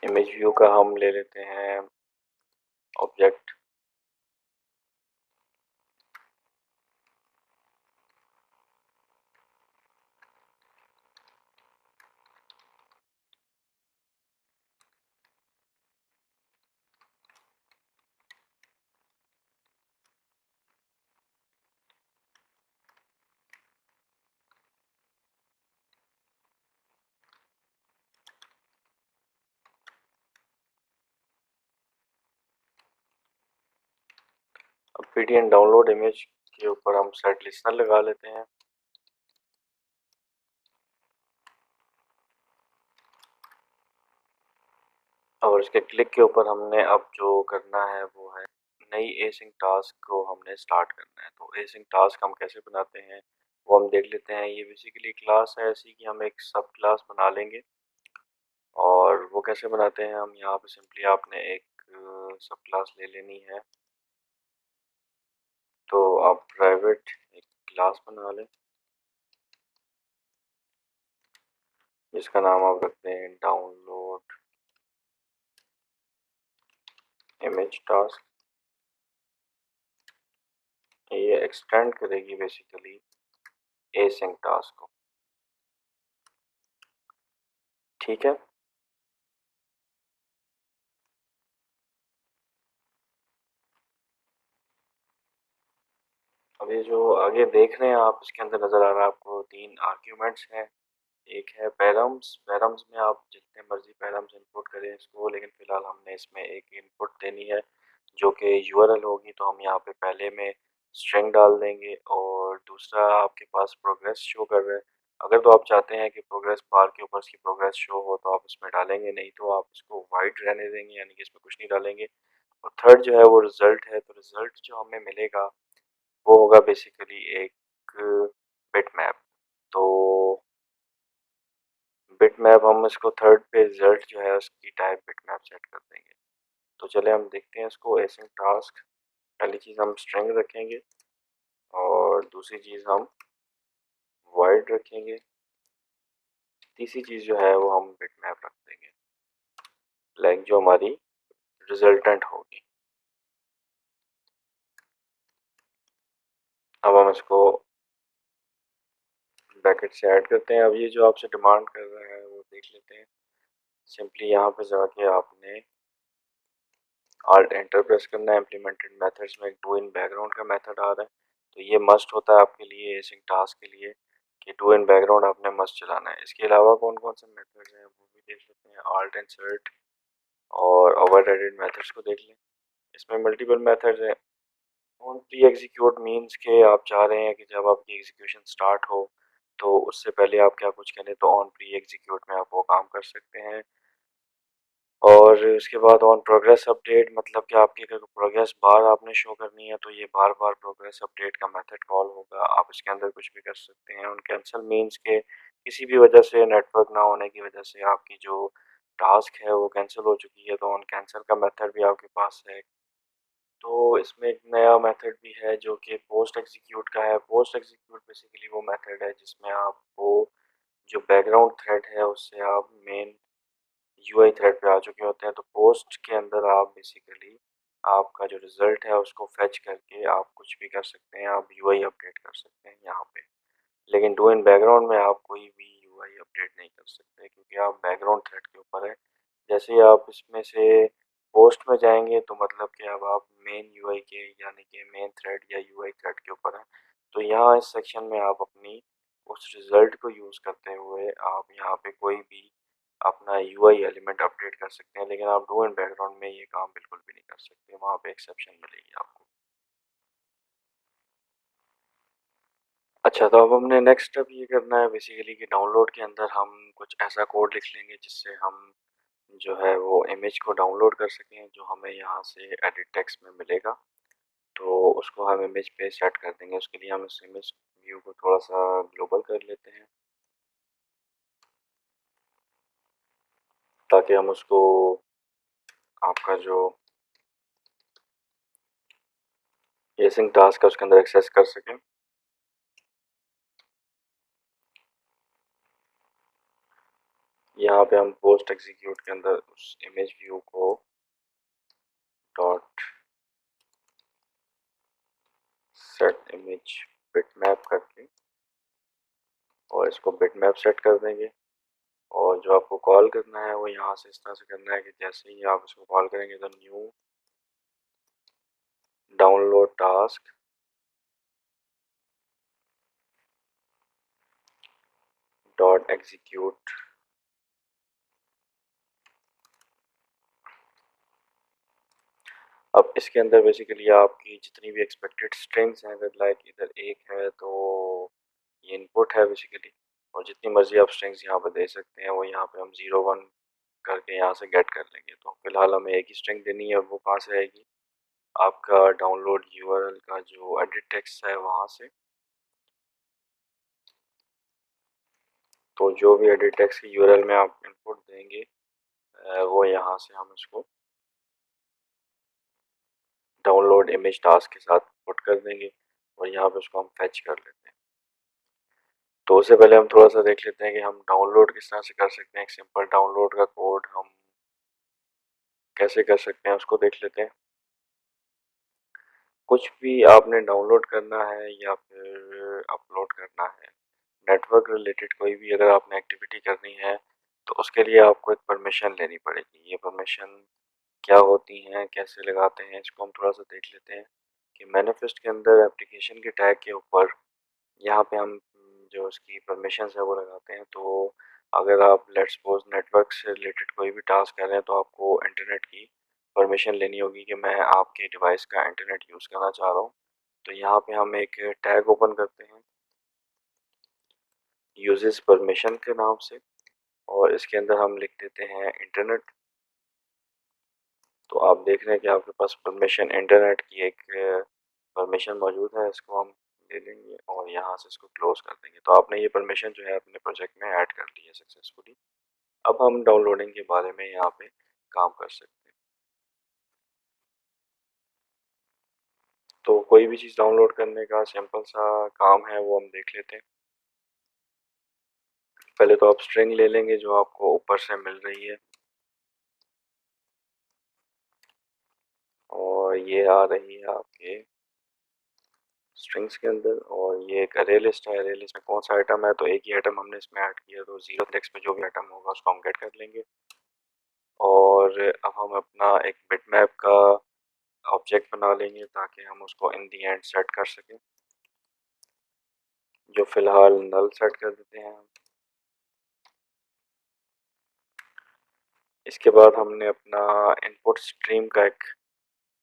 [SPEAKER 1] इमेज व्यू का हम ले लेते हैं ऑब्जेक्ट। ptn डाउनलोड इमेज के ऊपर हम सेट लिस्टनर लगा लेते हैं और इसके क्लिक के ऊपर हमने अब जो करना है वो है नई एसिंक टास्क को हमने स्टार्ट करना है। तो एसिंक टास्क हम कैसे बनाते हैं वो हम देख लेते हैं। ये बेसिकली क्लास है ऐसी कि हम एक सब क्लास बना लेंगे और वो कैसे बनाते हैं हम यहाँ पे सिंपली आपने एक सब क्लास ले लेनी है। तो आप प्राइवेट एक क्लास बना लें जिसका नाम आप रखते हैं डाउनलोड इमेज टास्क। ये एक्सटेंड करेगी बेसिकली एसिंक टास्क को, ठीक है। अब ये जो आगे देख रहे हैं आप इसके अंदर नज़र आ रहा है आपको 3 आर्ग्यूमेंट्स हैं। एक है पैरम्स, पैरम्स में आप जितने मर्जी पैरम्स इनपुट करें इसको, लेकिन फ़िलहाल हमने इसमें एक इनपुट देनी है जो कि यूआरएल होगी। तो हम यहाँ पे पहले में स्ट्रिंग डाल देंगे और दूसरा आपके पास प्रोग्रेस शो कर रहा है। अगर तो आप चाहते हैं कि प्रोग्रेस बार के ऊपर उसकी प्रोग्रेस शो हो तो आप इसमें डालेंगे, नहीं तो आप इसको वाइड रहने देंगे यानी कि इसमें कुछ नहीं डालेंगे। और थर्ड जो है वो रिज़ल्ट है। तो रिज़ल्ट जो हमें मिलेगा वो होगा बेसिकली एक बिटमैप। तो बिटमैप हम इसको थर्ड पे रिजल्ट जो है उसकी टाइप बिटमैप सेट कर देंगे। तो चले हम देखते हैं इसको एसिंक टास्क। पहली चीज़ हम स्ट्रिंग रखेंगे और दूसरी चीज़ हम वाइड रखेंगे, तीसरी चीज़ जो है वो हम बिटमैप रख देंगे लाइक जो हमारी रिजल्टेंट होगी। अब हम इसको ब्रैकेट से ऐड करते हैं। अब ये जो आपसे डिमांड कर रहा है वो देख लेते हैं। सिंपली यहाँ पे जाके आपने Alt एंटर प्रेस करना है। इम्प्लीमेंटेड मेथड्स में एक डू इन बैकग्राउंड का मेथड आ रहा है, तो ये मस्ट होता है आपके लिए एसिंक टास्क के लिए कि डू इन बैकग्राउंड आपने मस्ट चलाना है। इसके अलावा कौन कौन से मेथड्स हैं वो भी देख लेते हैं। Alt इंसर्ट और ओवरराइडेड मेथड्स को देख लें। इसमें मल्टीपल मेथड्स हैं। ऑन प्री एग्जीक्यूट मीन्स के आप चाह रहे हैं कि जब आपकी एग्जीक्यूशन स्टार्ट हो तो उससे पहले आप क्या कुछ करें, तो ऑन प्री एग्जीक्यूट में आप वो काम कर सकते हैं। और उसके बाद ऑन प्रोग्रेस अपडेट मतलब कि आपकी अगर प्रोग्रेस बार आपने शो करनी है तो ये बार बार प्रोग्रेस अपडेट का मेथड कॉल होगा। आप इसके अंदर कुछ भी कर सकते हैं। ऑन कैंसिल मीन्स के किसी भी वजह से नेटवर्क ना होने की वजह से आपकी जो टास्क है वो कैंसिल हो चुकी है तो ऑन कैंसिल का मेथड भी आपके पास है। तो इसमें एक नया मेथड भी है जो कि पोस्ट एग्जीक्यूट का है। पोस्ट एग्जीक्यूट बेसिकली वो मेथड है जिसमें आपको जो बैकग्राउंड थ्रेड है उससे आप मेन यूआई थ्रेड पे आ चुके होते हैं। तो पोस्ट के अंदर आप बेसिकली आपका जो रिज़ल्ट है उसको फेच करके आप कुछ भी कर सकते हैं, आप यूआई अपडेट कर सकते हैं यहाँ पे। लेकिन डू इन बैकग्राउंड में आप कोई भी यूआई अपडेट नहीं कर सकते क्योंकि आप बैकग्राउंड थ्रेड के ऊपर है। जैसे ही आप इसमें से पोस्ट में जाएंगे तो मतलब कि अब आप मेन यूआई के यानी कि मेन थ्रेड या यूआई थ्रेड के ऊपर हैं। तो यहाँ इस सेक्शन में आप अपनी उस रिज़ल्ट को यूज़ करते हुए आप यहाँ पे कोई भी अपना यूआई एलिमेंट अपडेट कर सकते हैं, लेकिन आप डू इन बैकग्राउंड में ये काम बिल्कुल भी नहीं कर सकते, वहाँ पे एक्सेप्शन मिलेगी आपको। अच्छा, तो अब हमने नेक्स्ट स्टेप ये करना है बेसिकली कि डाउनलोड के अंदर हम कुछ ऐसा कोड लिख लेंगे जिससे हम जो है वो इमेज को डाउनलोड कर सकें जो हमें यहाँ से एडिट टेक्स्ट में मिलेगा। तो उसको हम इमेज पे सेट कर देंगे। उसके लिए हम इस इमेज व्यू को थोड़ा सा ग्लोबल कर लेते हैं ताकि हम उसको आपका जो एसिंक टास्क है उसके अंदर एक्सेस कर सकें। यहाँ पे हम पोस्ट एग्जीक्यूट के अंदर उस image view co dot set image bitmap करके और इसको बिटमैप सेट कर देंगे। और जो आपको कॉल करना है वो यहाँ से इस तरह से करना है कि जैसे ही आप इसको कॉल करेंगे तो new download task dot execute अब इसके अंदर बेसिकली आपकी जितनी भी एक्सपेक्टेड स्ट्रिंग्स हैं, अगर लाइक इधर एक है तो ये इनपुट है बेसिकली, और जितनी मर्जी आप स्ट्रिंग्स यहाँ पे दे सकते हैं, वो यहाँ पे हम 0 1 करके यहाँ से गेट कर लेंगे। तो फिलहाल हमें एक ही स्ट्रिंग देनी है, और वो कहाँ से आएगी, आपका डाउनलोड यूआरएल का जो एडिट टेक्स्ट है वहाँ से। तो जो भी एडिट टेक्स्ट की यूआरएल में आप इनपुट देंगे, वो यहाँ से हम इसको डाउनलोड इमेज टास्क के साथ पुट कर देंगे, और यहाँ पे उसको हम फेच कर लेते हैं। तो उससे पहले हम थोड़ा सा देख लेते हैं कि हम डाउनलोड किस तरह से कर सकते हैं। एक सिंपल डाउनलोड का कोड हम कैसे कर सकते हैं उसको देख लेते हैं। कुछ भी आपने डाउनलोड करना है या फिर अपलोड करना है, नेटवर्क रिलेटेड कोई भी अगर आपने एक्टिविटी करनी है, तो उसके लिए आपको एक परमिशन लेनी पड़ेगी। ये परमिशन क्या होती हैं, कैसे लगाते हैं, इसको हम थोड़ा सा देख लेते हैं। कि मैनिफेस्ट के अंदर एप्लीकेशन के टैग के ऊपर यहाँ पे हम जो उसकी परमिशंस है वो लगाते हैं। तो अगर आप लेट्स सपोज नेटवर्क से रिलेटेड कोई भी टास्क कर रहे हैं, तो आपको इंटरनेट की परमिशन लेनी होगी कि मैं आपके डिवाइस का इंटरनेट यूज़ करना चाह रहा हूँ। तो यहाँ पे हम एक टैग ओपन करते हैं यूजेस परमिशन के नाम से, और इसके अंदर हम लिख देते हैं इंटरनेट। तो आप देख रहे हैं कि आपके पास परमिशन इंटरनेट की एक परमिशन मौजूद है, इसको हम ले लेंगे और यहाँ से इसको क्लोज कर देंगे। तो आपने ये परमिशन जो है अपने प्रोजेक्ट में ऐड कर ली है सक्सेसफुली। अब हम डाउनलोडिंग के बारे में यहाँ पे काम कर सकते हैं। तो कोई भी चीज़ डाउनलोड करने का सिंपल सा काम है, वो हम देख लेते हैं। पहले तो आप स्ट्रिंग ले लेंगे जो आपको ऊपर से मिल रही है, और ये आ रही है आपके स्ट्रिंग्स के अंदर, और ये एक अरे लिस्ट है। अरे लिस्ट में कौन सा आइटम है, तो एक ही आइटम हमने इसमें ऐड किया, तो जीरो टेक्स्ट में जो भी आइटम होगा उसको हम गेट कर लेंगे। और अब हम अपना एक बिटमैप का ऑब्जेक्ट बना लेंगे ताकि हम उसको इन दी एंड सेट कर सकें, जो फिलहाल नल सेट कर देते हैं हम। इसके बाद हमने अपना इनपुट स्ट्रीम का एक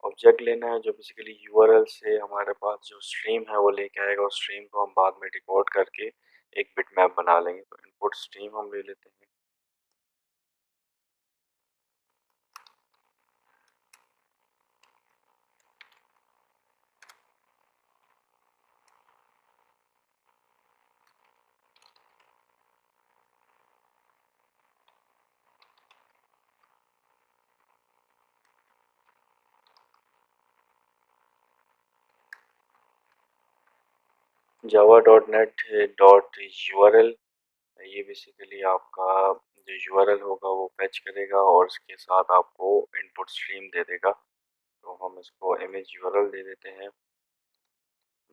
[SPEAKER 1] ऑब्जेक्ट लेना है, जो बेसिकली यूआरएल से हमारे पास जो स्ट्रीम है वो लेके आएगा। उस स्ट्रीम को हम बाद में डिकोड करके एक बिटमैप बना लेंगे। तो इनपुट स्ट्रीम हम ले लेते हैं। Java dot net dot URL, ये बेसिकली आपका जो यूआरएल होगा वो फेच करेगा, और इसके साथ आपको इनपुट स्ट्रीम दे देगा। तो हम इसको इमेज यूआरएल दे देते हैं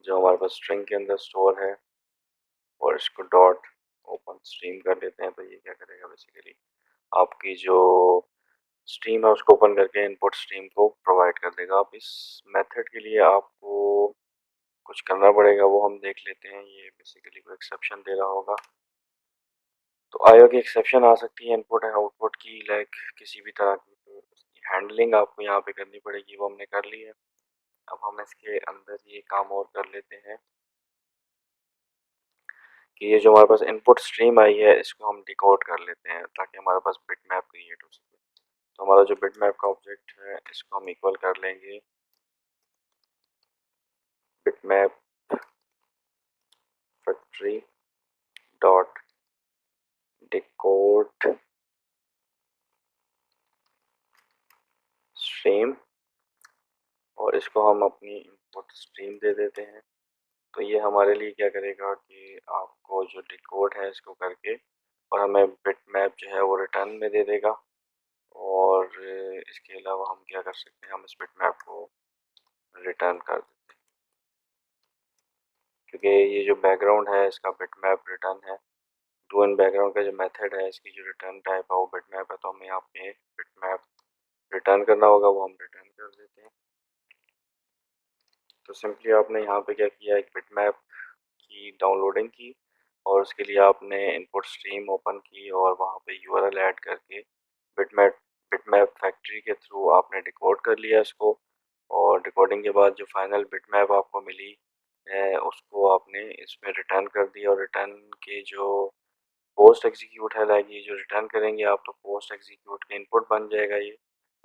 [SPEAKER 1] जो हमारे पास स्ट्रिंग के अंदर स्टोर है, और इसको डॉट ओपन स्ट्रीम कर लेते हैं। तो ये क्या करेगा, बेसिकली आपकी जो स्ट्रीम है उसको ओपन करके इनपुट स्ट्रीम को प्रोवाइड कर देगा। अब इस मेथड के लिए आपको कुछ करना पड़ेगा, वो हम देख लेते हैं। ये बेसिकली कोई एक्सेप्शन दे रहा होगा, तो आईओ की एक्सेप्शन आ सकती है इनपुट एंड आउटपुट की, लाइक किसी भी तरह की। तो उसकी हैंडलिंग आपको यहाँ पे करनी पड़ेगी, वो हमने कर ली है। अब हम इसके अंदर ये काम और कर लेते हैं कि ये जो हमारे पास इनपुट स्ट्रीम आई है इसको हम डिकोड कर लेते हैं, ताकि हमारे पास बिट मैप क्रिएट हो सके। तो हमारा जो बिट मैप का ऑब्जेक्ट है इसको हम इक्वल कर लेंगे bit map factory dot decode stream, और इसको हम अपनी इनपुट स्ट्रीम दे देते हैं। तो ये हमारे लिए क्या करेगा कि आपको जो डिकोड है इसको करके और हमें बिट मैप जो है वो रिटर्न में दे देगा। और इसके अलावा हम क्या कर सकते हैं, हम इस बिट मैप को रिटर्न कर देते हैं, क्योंकि ये जो बैकग्राउंड है इसका बिट मैप रिटर्न है। डू एंड बैकग्राउंड का जो मेथड है इसकी जो रिटर्न टाइप है वो बिट मैप है, तो हमें यहाँ पे बिट मैप रिटर्न करना होगा, वो हम रिटर्न कर देते हैं। तो सिंपली आपने यहाँ पे क्या किया, एक बिट मैप की डाउनलोडिंग की, और उसके लिए आपने इनपुट स्ट्रीम ओपन की और वहाँ पे यूआरएल ऐड करके बिटमैप बिटमैप फैक्ट्री के थ्रू आपने डिकोड कर लिया इसको। और डिकोडिंग के बाद जो फाइनल बिटमैप आपको मिली है उसको आपने इसमें रिटर्न कर दिया और रिटर्न के जो पोस्ट एग्जीक्यूट है लाइक ये जो रिटर्न करेंगे आप तो पोस्ट एग्जीक्यूट का इनपुट बन जाएगा ये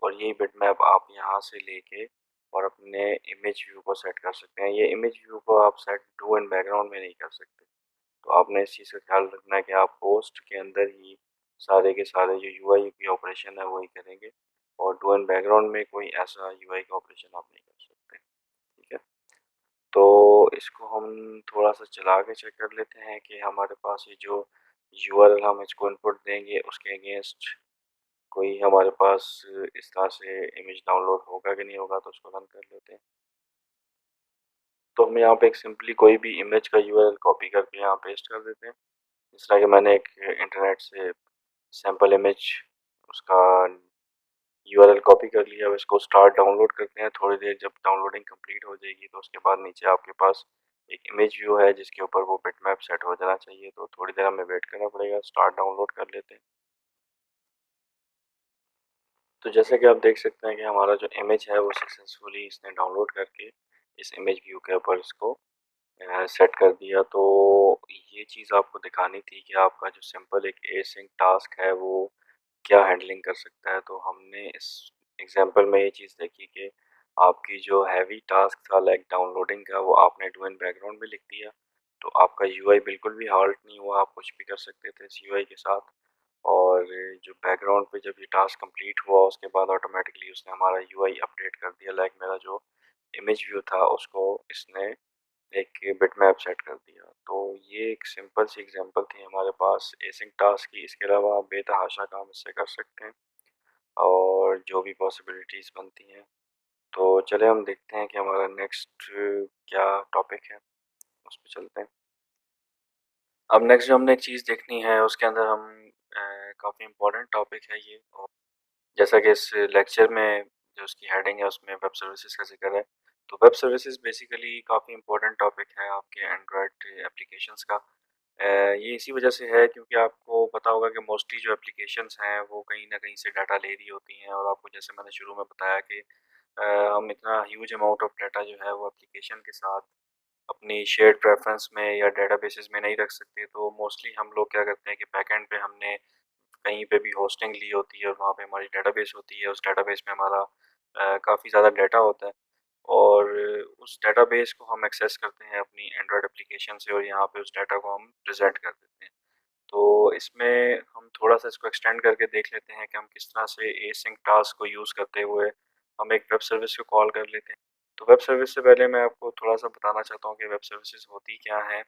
[SPEAKER 1] और यही बिटमैप आप यहाँ से लेके और अपने इमेज व्यू को सेट कर सकते हैं। ये इमेज व्यू को आप सेट डू एंड बैकग्राउंड में नहीं कर सकते, तो आपने इस चीज़ का ख्याल रखना है कि आप पोस्ट के अंदर ही सारे के सारे जो यूआई की ऑपरेशन है वही करेंगे और डू एंड बैकग्राउंड में कोई ऐसा यूआई का ऑपरेशन आप नहीं कर सकते। ठीक है, तो इसको हम थोड़ा सा चला के चेक कर लेते हैं कि हमारे पास ये जो यूआरएल हम इसको इनपुट देंगे उसके अगेंस्ट कोई हमारे पास इस तरह से इमेज डाउनलोड होगा कि नहीं होगा, तो उसको रन कर लेते हैं। तो हम यहाँ पे एक सिंपली कोई भी इमेज का यूआरएल कॉपी करके यहाँ पेस्ट कर देते हैं। जिस तरह कि मैंने एक इंटरनेट से सैम्पल इमेज उसका यूआरएल कॉपी कर लिया। अब इसको स्टार्ट डाउनलोड करते हैं। थोड़ी देर जब डाउनलोडिंग कंप्लीट हो जाएगी तो उसके बाद नीचे आपके पास एक इमेज व्यू है जिसके ऊपर वो बिटमैप सेट हो जाना चाहिए, तो थोड़ी देर हमें वेट करना पड़ेगा। स्टार्ट डाउनलोड कर लेते हैं। तो जैसे कि आप देख सकते हैं कि हमारा जो इमेज है वो सक्सेसफुली इसने डाउनलोड करके इस इमेज व्यू के ऊपर इसको सेट कर दिया। तो ये चीज़ आपको दिखानी थी कि आपका जो सिंपल एक एसिंक टास्क है वो क्या हैंडलिंग कर सकता है। तो हमने इस एग्जांपल में ये चीज़ देखी कि आपकी जो हैवी टास्क था लाइक डाउनलोडिंग का वो आपने डू इन बैकग्राउंड में लिख दिया, तो आपका यूआई बिल्कुल भी हाल्ट नहीं हुआ, आप कुछ भी कर सकते थे इस यूआई के साथ। और जो बैकग्राउंड पे जब ये टास्क कंप्लीट हुआ उसके बाद ऑटोमेटिकली उसने हमारा यूआई अपडेट कर दिया, लाइक मेरा जो इमेज व्यू था उसको इसने एक बिटमैप सेट कर दिया। तो ये एक सिंपल सी एग्जांपल थी हमारे पास एसिंक टास्क की। इसके अलावा आप बेतहाशा काम इससे कर सकते हैं और जो भी पॉसिबिलिटीज़ बनती हैं। तो चले हम देखते हैं कि हमारा नेक्स्ट क्या टॉपिक है, उस पर चलते हैं। अब नेक्स्ट जो हमने एक चीज़ देखनी है उसके अंदर हम काफ़ी इम्पोर्टेंट टॉपिक है ये, और जैसा कि इस लेक्चर में जो उसकी हेडिंग है उसमें वेब सर्विसेज का जिक्र है। तो वेब सर्विसेज बेसिकली काफ़ी इम्पोर्टेंट टॉपिक है आपके एंड्रॉयड एप्लीकेशंस का। ये इसी वजह से है क्योंकि आपको पता होगा कि मोस्टली जो एप्लीकेशंस हैं वो कहीं ना कहीं से डाटा ले रही होती हैं, और आपको जैसे मैंने शुरू में बताया कि हम इतना ह्यूज अमाउंट ऑफ डाटा जो है वो एप्लीकेशन के साथ अपनी शेयर्ड प्रेफरेंस में या डेटाबेसेस में नहीं रख सकते। तो मोस्टली हम लोग क्या करते हैं कि बैकएंड पे हमने कहीं पे भी होस्टिंग ली होती है और वहाँ पे हमारी डेटाबेस होती है। उस डेटाबेस में हमारा काफ़ी ज़्यादा डाटा होता है और उस डेटाबेस को हम एक्सेस करते हैं अपनी एंड्रॉयड एप्लीकेशन से और यहाँ पे उस डाटा को हम प्रेजेंट कर देते हैं। तो इसमें हम थोड़ा सा इसको एक्सटेंड करके देख लेते हैं कि हम किस तरह से एसिंक टास्क को यूज़ करते हुए हम एक वेब सर्विस को कॉल कर लेते हैं। तो वेब सर्विस से पहले मैं आपको थोड़ा सा बताना चाहता हूँ कि वेब सर्विसेज होती क्या हैं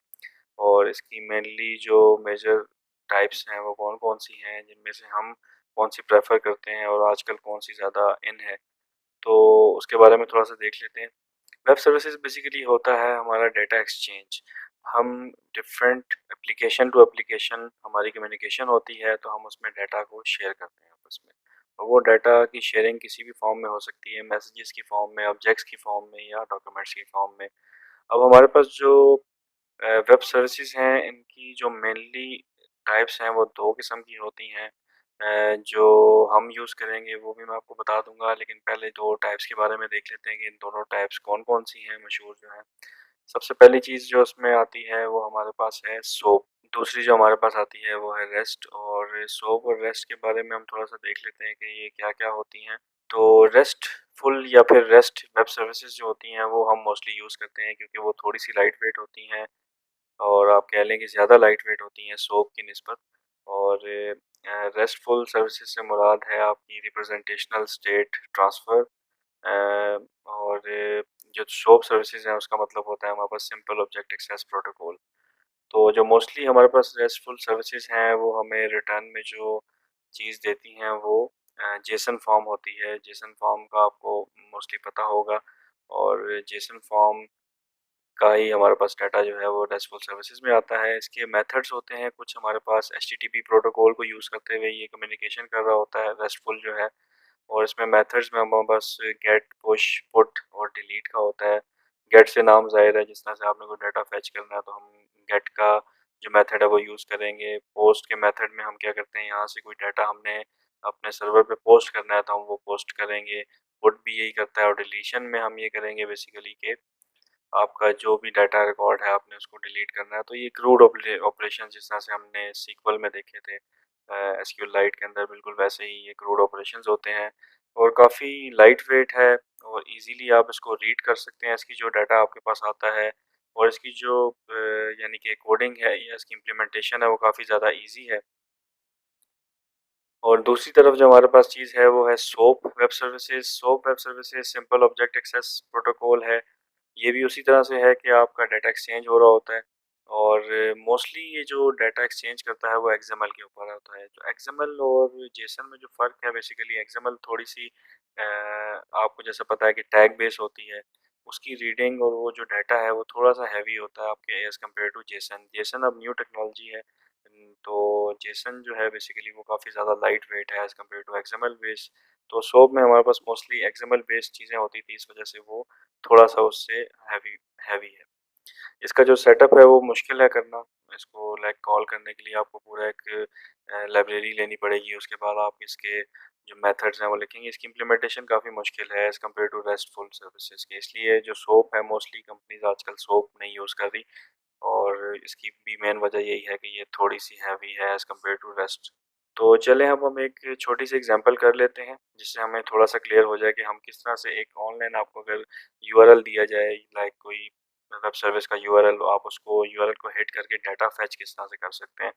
[SPEAKER 1] और इसकी मेनली जो मेजर टाइप्स हैं वो कौन-कौन सी हैं, जिनमें से हम कौन-सी प्रेफ़र करते हैं और आजकल कौन-सी ज़्यादा इन है। तो उसके बारे में थोड़ा-सा देख लेते हैं। वेब सर्विसेज बेसिकली होता है हमारा डेटा एक्सचेंज। हम डिफरेंट एप्लीकेशन टू एप्लीकेशन हमारी कम्युनिकेशन होती है, तो हम उसमें डाटा को शेयर करते हैं आपस में। और वो डाटा की शेयरिंग किसी भी फॉर्म में हो सकती है, मैसेजेस की फॉर्म में, ऑब्जेक्ट्स की फॉर्म में या डॉक्यूमेंट्स की फॉर्म में। अब हमारे पास जो वेब सर्विसेज हैं इनकी जो मेनली टाइप्स हैं वो 2 किस्म की होती हैं। जो हम यूज़ करेंगे वो भी मैं आपको बता दूँगा, लेकिन पहले 2 टाइप्स के बारे में देख लेते हैं कि इन दोनों टाइप्स कौन-कौन सी हैं मशहूर जो हैं। सबसे पहली चीज़ जो उसमें आती है वो हमारे पास है सोप। दूसरी जो हमारे पास आती है वो है रेस्ट। और सोप और रेस्ट के बारे में हम थोड़ा-सा देख लेते हैं कि ये क्या-क्या होती हैं। तो रेस्टफुल या फिर रेस्ट वेब सर्विसेज जो होती हैं वो हम मोस्टली यूज़ करते हैं क्योंकि वो थोड़ी-सी लाइट वेट होती हैं और आप कह लें कि ज़्यादा लाइट वेट होती हैं सोप की निस्बत। और रेस्टफुल सर्विसेज से मुराद है आपकी रिप्रेजेंटेशनल स्टेट ट्रांसफ़र। और जो सोप सर्विसेज हैं उसका मतलब होता है हमारे पास सिंपल ऑब्जेक्ट एक्सेस प्रोटोकॉल। तो जो मोस्टली हमारे पास रेस्टफुल सर्विसेज हैं वो हमें रिटर्न में जो चीज़ देती हैं वो जेसन फॉर्म होती है। जेसन फॉर्म का आपको मोस्टली पता होगा, और जेसन फॉर्म का ही हमारे पास डाटा जो है वो रेस्टफुल सर्विसेज में आता है। इसके मेथड्स होते हैं कुछ हमारे पास एचटीटीपी प्रोटोकॉल को यूज़ करते हुए ये कम्युनिकेशन कर रहा होता है रेस्टफुल जो है। और इसमें मेथड्स में हमारे पास गेट, पुश, पुट और डिलीट का होता है। गेट से नाम ज़ाहिर है, जिस तरह से आपने कोई डाटा फेच करना है तो हम गेट का जो मेथड है वो यूज़ करेंगे। पोस्ट के मेथड में हम क्या करते हैं, यहाँ से कोई डाटा हमने अपने सर्वर पे पोस्ट करना है तो हम वो पोस्ट करेंगे। पुट भी यही करता है और डिलीशन में हम ये करेंगे बेसिकली कि आपका जो भी डाटा रिकॉर्ड है आपने उसको डिलीट करना है। तो ये क्रूड ऑपरेशन जिस तरह से हमने सीक्वल में देखे थे एसक्यूएलाइट के अंदर, बिल्कुल वैसे ही ये क्रूड ऑपरेशंस होते हैं और काफ़ी लाइट वेट है और इजीली आप इसको रीड कर सकते हैं। इसकी जो डाटा आपके पास आता है और इसकी जो यानी कि कोडिंग है या इसकी इम्प्लीमेंटेशन है वो काफ़ी ज़्यादा ईजी है। और दूसरी तरफ जो हमारे पास चीज़ है वो है SOAP web services. SOAP web services simple object access protocol है। ये भी उसी तरह से है कि आपका डाटा एक्सचेंज हो रहा होता है और मोस्टली ये जो डाटा एक्सचेंज करता है वो एक्सएमएल के ऊपर होता है। तो एक्सएमएल और जेसन में जो फ़र्क है, बेसिकली एक्सएमएल थोड़ी सी आपको जैसा पता है कि टैग बेस होती है, उसकी रीडिंग और वो जो डाटा है वो थोड़ा सा हैवी होता है आपके as compare to JSON. JSON अब न्यू टेक्नोलॉजी है, तो जेसन जो है बेसिकली वो काफ़ी ज़्यादा लाइट वेट है as compare to XML base. तो सोप में हमारे पास मोस्टली एक्सएमएल बेस्ड चीज़ें होती थी, इस वजह से वो थोड़ा सा उससे हैवी हैवी है। इसका जो सेटअप है वो मुश्किल है करना। इसको लाइक कॉल करने के लिए आपको पूरा एक लाइब्रेरी लेनी पड़ेगी, उसके बाद आप इसके जो मेथड्स हैं वो लिखेंगे। इसकी इम्प्लीमेंटेशन काफ़ी मुश्किल है as compare to restful services के, इसलिए जो सोप है मोस्टली कंपनीज आजकल सोप नहीं यूज़ कर रही और इसकी भी मेन वजह यही है कि ये थोड़ी सी हैवी है एज़ कम्पेयर टू रेस्ट। तो चलें अब हम एक छोटी सी एग्जांपल कर लेते हैं जिससे हमें थोड़ा सा क्लियर हो जाए कि हम किस तरह से एक ऑनलाइन आपको अगर यूआरएल दिया जाए, लाइक कोई वेब सर्विस का यूआरएल, आप उसको यूआरएल को हिट करके डाटा फेच किस तरह से कर सकते हैं।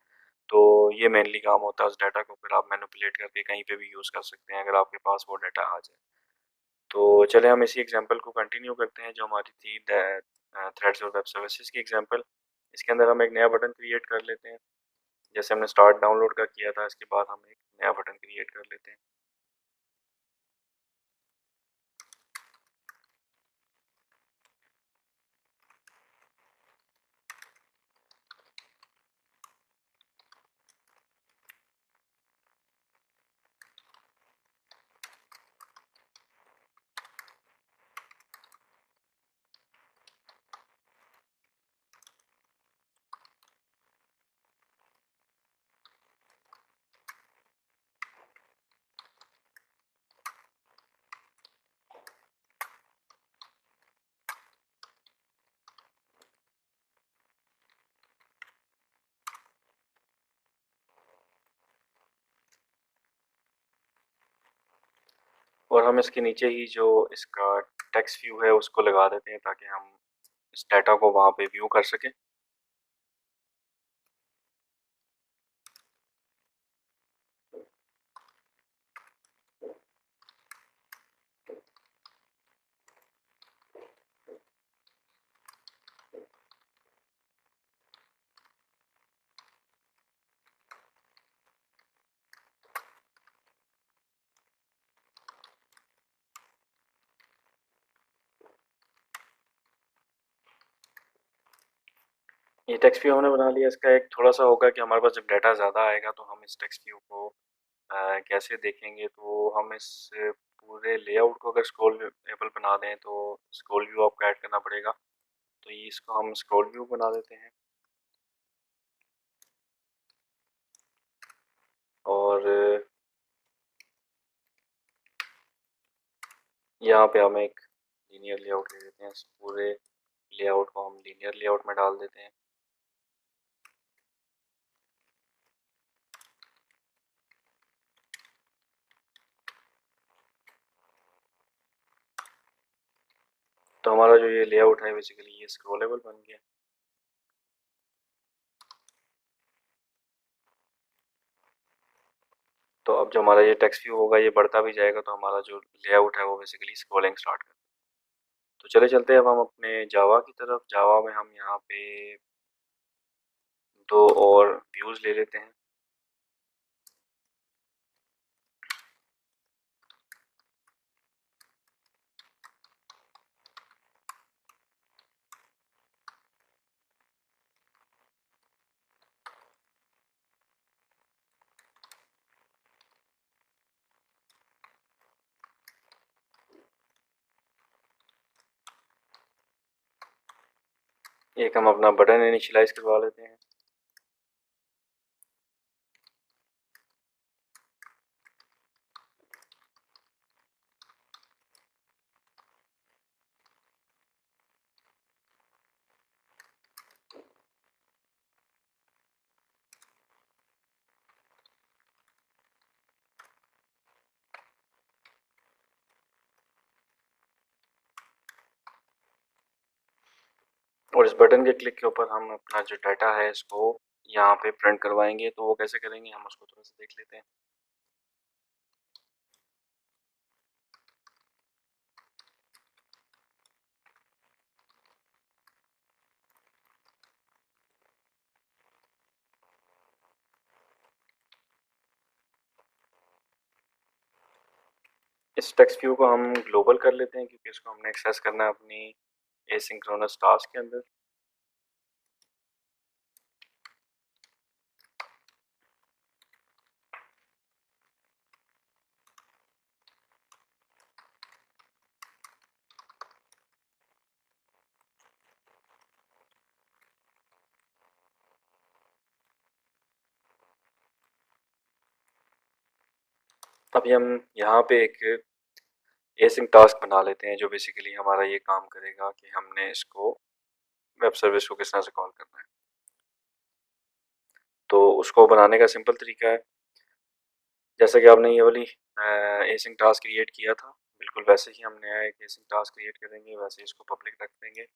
[SPEAKER 1] तो ये मेनली काम होता है, उस डाटा को फिर आप मैनिपुलेट करके कहीं पे भी यूज़ कर सकते हैं अगर आपके पास वो डाटा आ जाए। तो चले हम इसी एग्जांपल को कंटिन्यू करते हैं जो हमारी थी थ्रेड्स और वेब सर्विसेज की एग्जांपल। इसके अंदर हम एक नया बटन क्रिएट कर लेते हैं। जैसे हमने स्टार्ट डाउनलोड का किया था, इसके बाद हम एक नया बटन क्रिएट कर लेते हैं। और हम इसके नीचे ही जो इसका टेक्स्ट व्यू है उसको लगा देते हैं ताकि हम इस डाटा को वहाँ पे व्यू कर सकें। ये टेक्स्ट व्यू हमने बना लिया। इसका एक थोड़ा सा होगा कि हमारे पास जब डाटा ज़्यादा आएगा तो हम इस टेक्स्ट व्यू को कैसे देखेंगे। तो हम इस पूरे लेआउट को अगर स्क्रॉलेबल बना दें तो स्क्रॉल व्यू आपको ऐड करना पड़ेगा। तो ये इसको हम स्क्रॉल व्यू बना देते हैं और यहाँ पे हम एक लीनियर लेआउट ले लेते हैं। इस पूरे लेआउट को हम लीनियर लेआउट में डाल देते हैं। तो हमारा जो ये लेआउट है बेसिकली ये स्क्रॉलेबल बन गया। तो अब जो हमारा ये टेक्स्ट व्यू होगा ये बढ़ता भी जाएगा तो हमारा जो लेआउट है वो बेसिकली स्क्रॉलिंग स्टार्ट कर। तो चले चलते हैं अब हम अपने जावा की तरफ। जावा में हम यहाँ पे दो और व्यूज़ ले लेते हैं। एक हम अपना बटन इनिशियलाइज करवा लेते हैं। और इस बटन के क्लिक के ऊपर हम अपना जो डाटा है इसको यहाँ पे प्रिंट करवाएंगे। तो वो कैसे करेंगे हम उसको थोड़ा सा देख लेते हैं। इस टेक्स्ट व्यू को हम ग्लोबल कर लेते हैं क्योंकि इसको हमने एक्सेस करना है अपनी एसिंक्रोनस टास्क के अंदर। अभी हम यहाँ पे एक एसिंक टास्क बना लेते हैं जो बेसिकली हमारा ये काम करेगा कि हमने इसको वेब सर्विस को किस तरह से कॉल करना है। तो उसको बनाने का सिंपल तरीका है, जैसा कि आपने ये वाली एसिंक टास्क क्रिएट किया था बिल्कुल वैसे ही हम नया एक एसिंक टास्क क्रिएट करेंगे, वैसे इसको पब्लिक रख देंगे।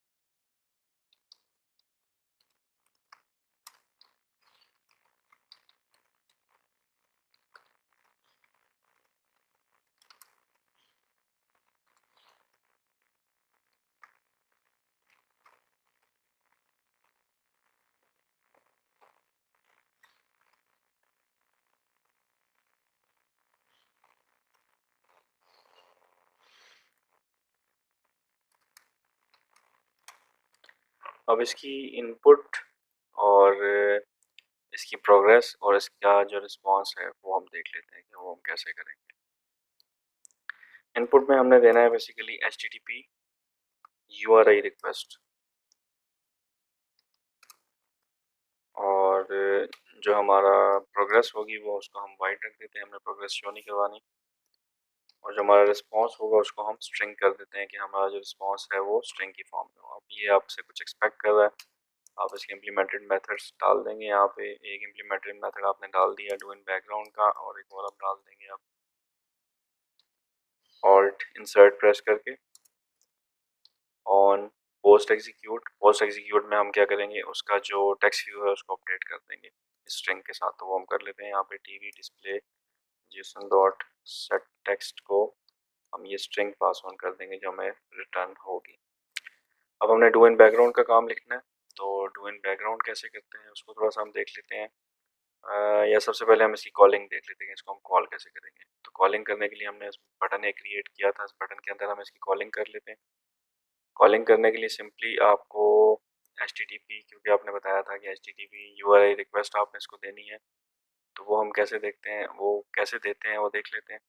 [SPEAKER 1] अब इसकी इनपुट और इसकी प्रोग्रेस और इसका जो रिस्पांस है वो हम देख लेते हैं कि वो हम कैसे करेंगे। इनपुट में हमने देना है बेसिकली HTTP URI रिक्वेस्ट, और जो हमारा प्रोग्रेस होगी वो उसको हम वाइट रख देते हैं, हमने प्रोग्रेस शो नहीं करवानी। और जो हमारा रिस्पांस होगा उसको हम स्ट्रिंग कर देते हैं कि हमारा जो रिस्पांस है वो स्ट्रिंग की फॉर्म में हो। अब ये आपसे कुछ एक्सपेक्ट कर रहा है, आप इसके इम्प्लीमेंटेड मेथड्स डाल देंगे। यहाँ पे एक इम्प्लीमेंटेड मेथड आपने डाल दिया डू इन बैकग्राउंड का, और एक और आप डाल देंगे आप ऑल्ट इंसर्ट प्रेस करके ऑन पोस्ट एग्जीक्यूट में हम क्या करेंगे, उसका जो टेक्स्ट व्यू है उसको अपडेट कर देंगे स्ट्रिंग के साथ। तो वो हम कर लेते हैं। यहाँ पे TV display Jason dot set text को हम ये स्ट्रिंग पास ऑन कर देंगे जो हमें रिटर्न होगी। अब हमने डू इन बैकग्राउंड का काम लिखना है, तो डू इन बैकग्राउंड कैसे करते हैं उसको थोड़ा सा हम देख लेते हैं। या सबसे पहले हम इसकी कॉलिंग देख लेते हैं, इसको हम कॉल कैसे करेंगे। तो कॉलिंग करने के लिए हमने इस बटन एक क्रिएट किया था, इस बटन के अंदर हम इसकी कॉलिंग कर लेते हैं। कॉलिंग करने के लिए सिंपली आपको HTTP, क्योंकि आपने बताया था कि HTTP URI रिक्वेस्ट आपने इसको देनी है, तो वो हम कैसे देखते हैं, वो कैसे देते हैं वो देख लेते हैं।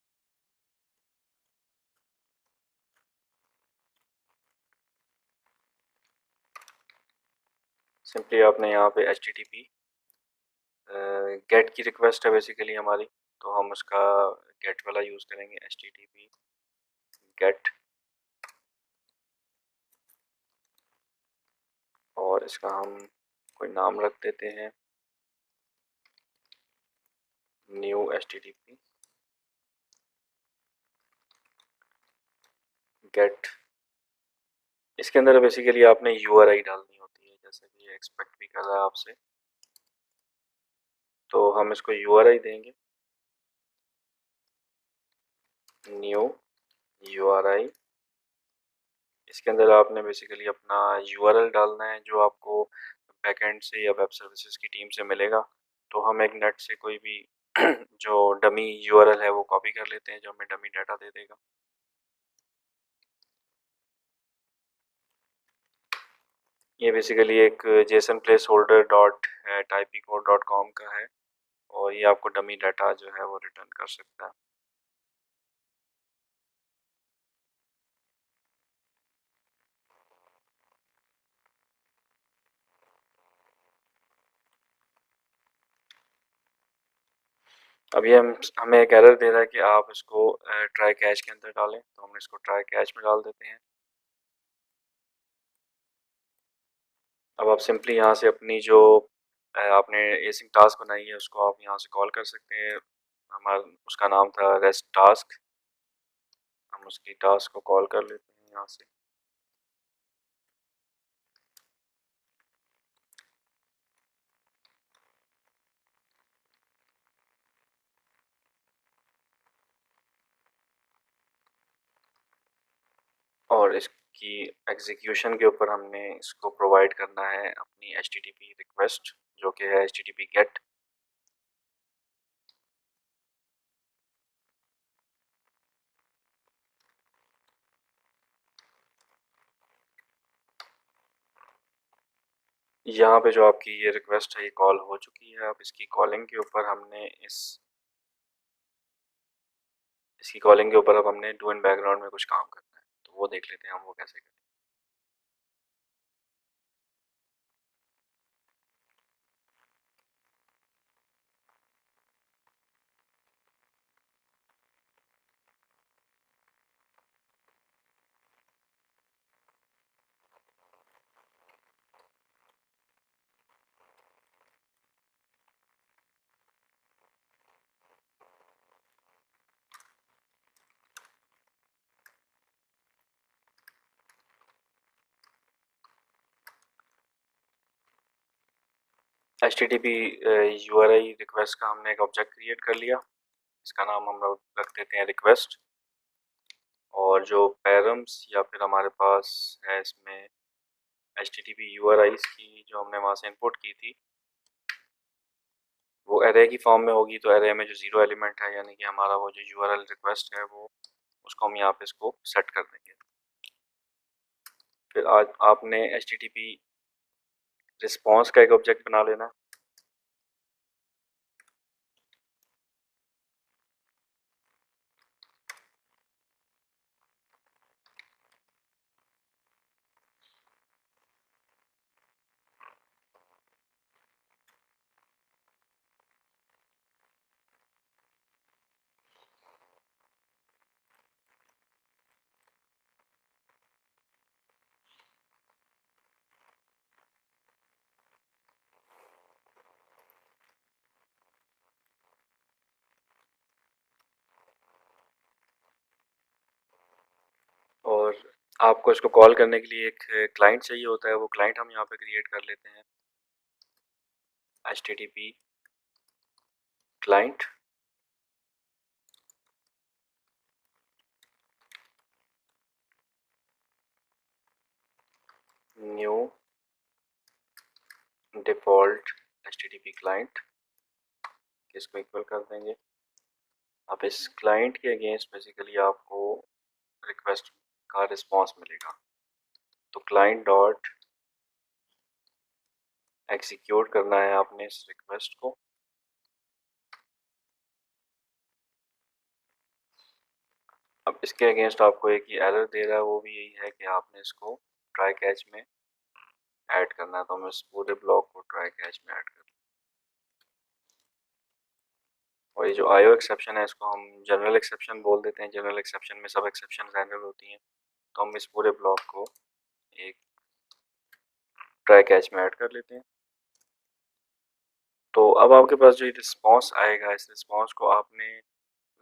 [SPEAKER 1] सिंपली आपने यहाँ पे HTTP गेट की रिक्वेस्ट है बेसिकली हमारी, तो हम उसका गेट वाला यूज़ करेंगे HTTP गेट, और इसका हम कोई नाम रख देते हैं न्यू HTTP गेट। इसके अंदर बेसिकली आपने URI डालनी होती है जैसा कि ये एक्सपेक्ट भी कर रहा है आपसे, तो हम इसको URI देंगे न्यू URI। इसके अंदर आपने बेसिकली अपना URL डालना है जो आपको बैकएंड से या वेब सर्विसेज की टीम से मिलेगा। तो हम एक नेट से कोई भी जो डमी URL है वो कॉपी कर लेते हैं जो हमें डमी डाटा दे देगा। ये बेसिकली एक JSON placeholder dot typicode dot com का है, और ये आपको डमी डाटा जो है वो रिटर्न कर सकता है। अभी हमें एक एरर दे रहा है कि आप इसको ट्राई कैच के अंदर डालें, तो हम इसको ट्राई कैच में डाल देते हैं। अब आप सिंपली यहाँ से अपनी जो आपने एसिंक टास्क बनाई है उसको आप यहाँ से कॉल कर सकते हैं। हमारा उसका नाम था रेस्ट टास्क, हम उसकी टास्क को कॉल कर लेते हैं यहाँ से। और इसकी एग्जीक्यूशन के ऊपर हमने इसको प्रोवाइड करना है अपनी HTTP रिक्वेस्ट जो कि है HTTP गेट। यहाँ पे जो आपकी ये रिक्वेस्ट है ये कॉल हो चुकी है। अब इसकी कॉलिंग के ऊपर हमने इसकी कॉलिंग के ऊपर अब हमने डू इन बैकग्राउंड में कुछ काम करना है, तो वो देख लेते हैं हम वो कैसे करें। HTTP URI रिक्वेस्ट का हमने एक ऑब्जेक्ट क्रिएट कर लिया। इसका नाम हम लोग रख देते हैं रिक्वेस्ट। और जो पैरम्स या फिर हमारे पास है इसमें HTTP URIs की जो हमने वहाँ से इंपोर्ट की थी वो एरे की फॉर्म में होगी। तो एरे में जो 0 एलिमेंट है यानी कि हमारा वो जो URL रिक्वेस्ट है वो उसको हम यहाँ पे इसको सेट कर देंगे। फिर आज आपने HTTP रिस्पॉन्स का एक ऑब्जेक्ट बना लेना। और आपको इसको कॉल करने के लिए एक क्लाइंट चाहिए होता है, वो क्लाइंट हम यहाँ पे क्रिएट कर लेते हैं HTTP client. New default HTTP client इसको इक्वल कर देंगे। अब इस क्लाइंट के अगेंस्ट बेसिकली आपको रिक्वेस्ट का रिस्पॉन्स मिलेगा। तो क्लाइंट डॉट एग्जीक्यूट करना है आपने इस रिक्वेस्ट को। अब इसके अगेंस्ट आपको एक ही एरर दे रहा है, वो भी यही है कि आपने इसको ट्राई कैच में ऐड करना है। तो हम इस पूरे ब्लॉक को ट्राई कैच में ऐड कर। और ये जो IO एक्सेप्शन है इसको हम जनरल एक्सेप्शन बोल देते हैं। जनरल एक्सेप्शन में सब एक्सेप्शन हैंडल होती हैं। तो हम इस पूरे ब्लॉक को एक ट्राई कैच में ऐड कर लेते हैं। तो अब आपके पास जो ये रिस्पॉन्स आएगा इस रिस्पॉन्स को आपने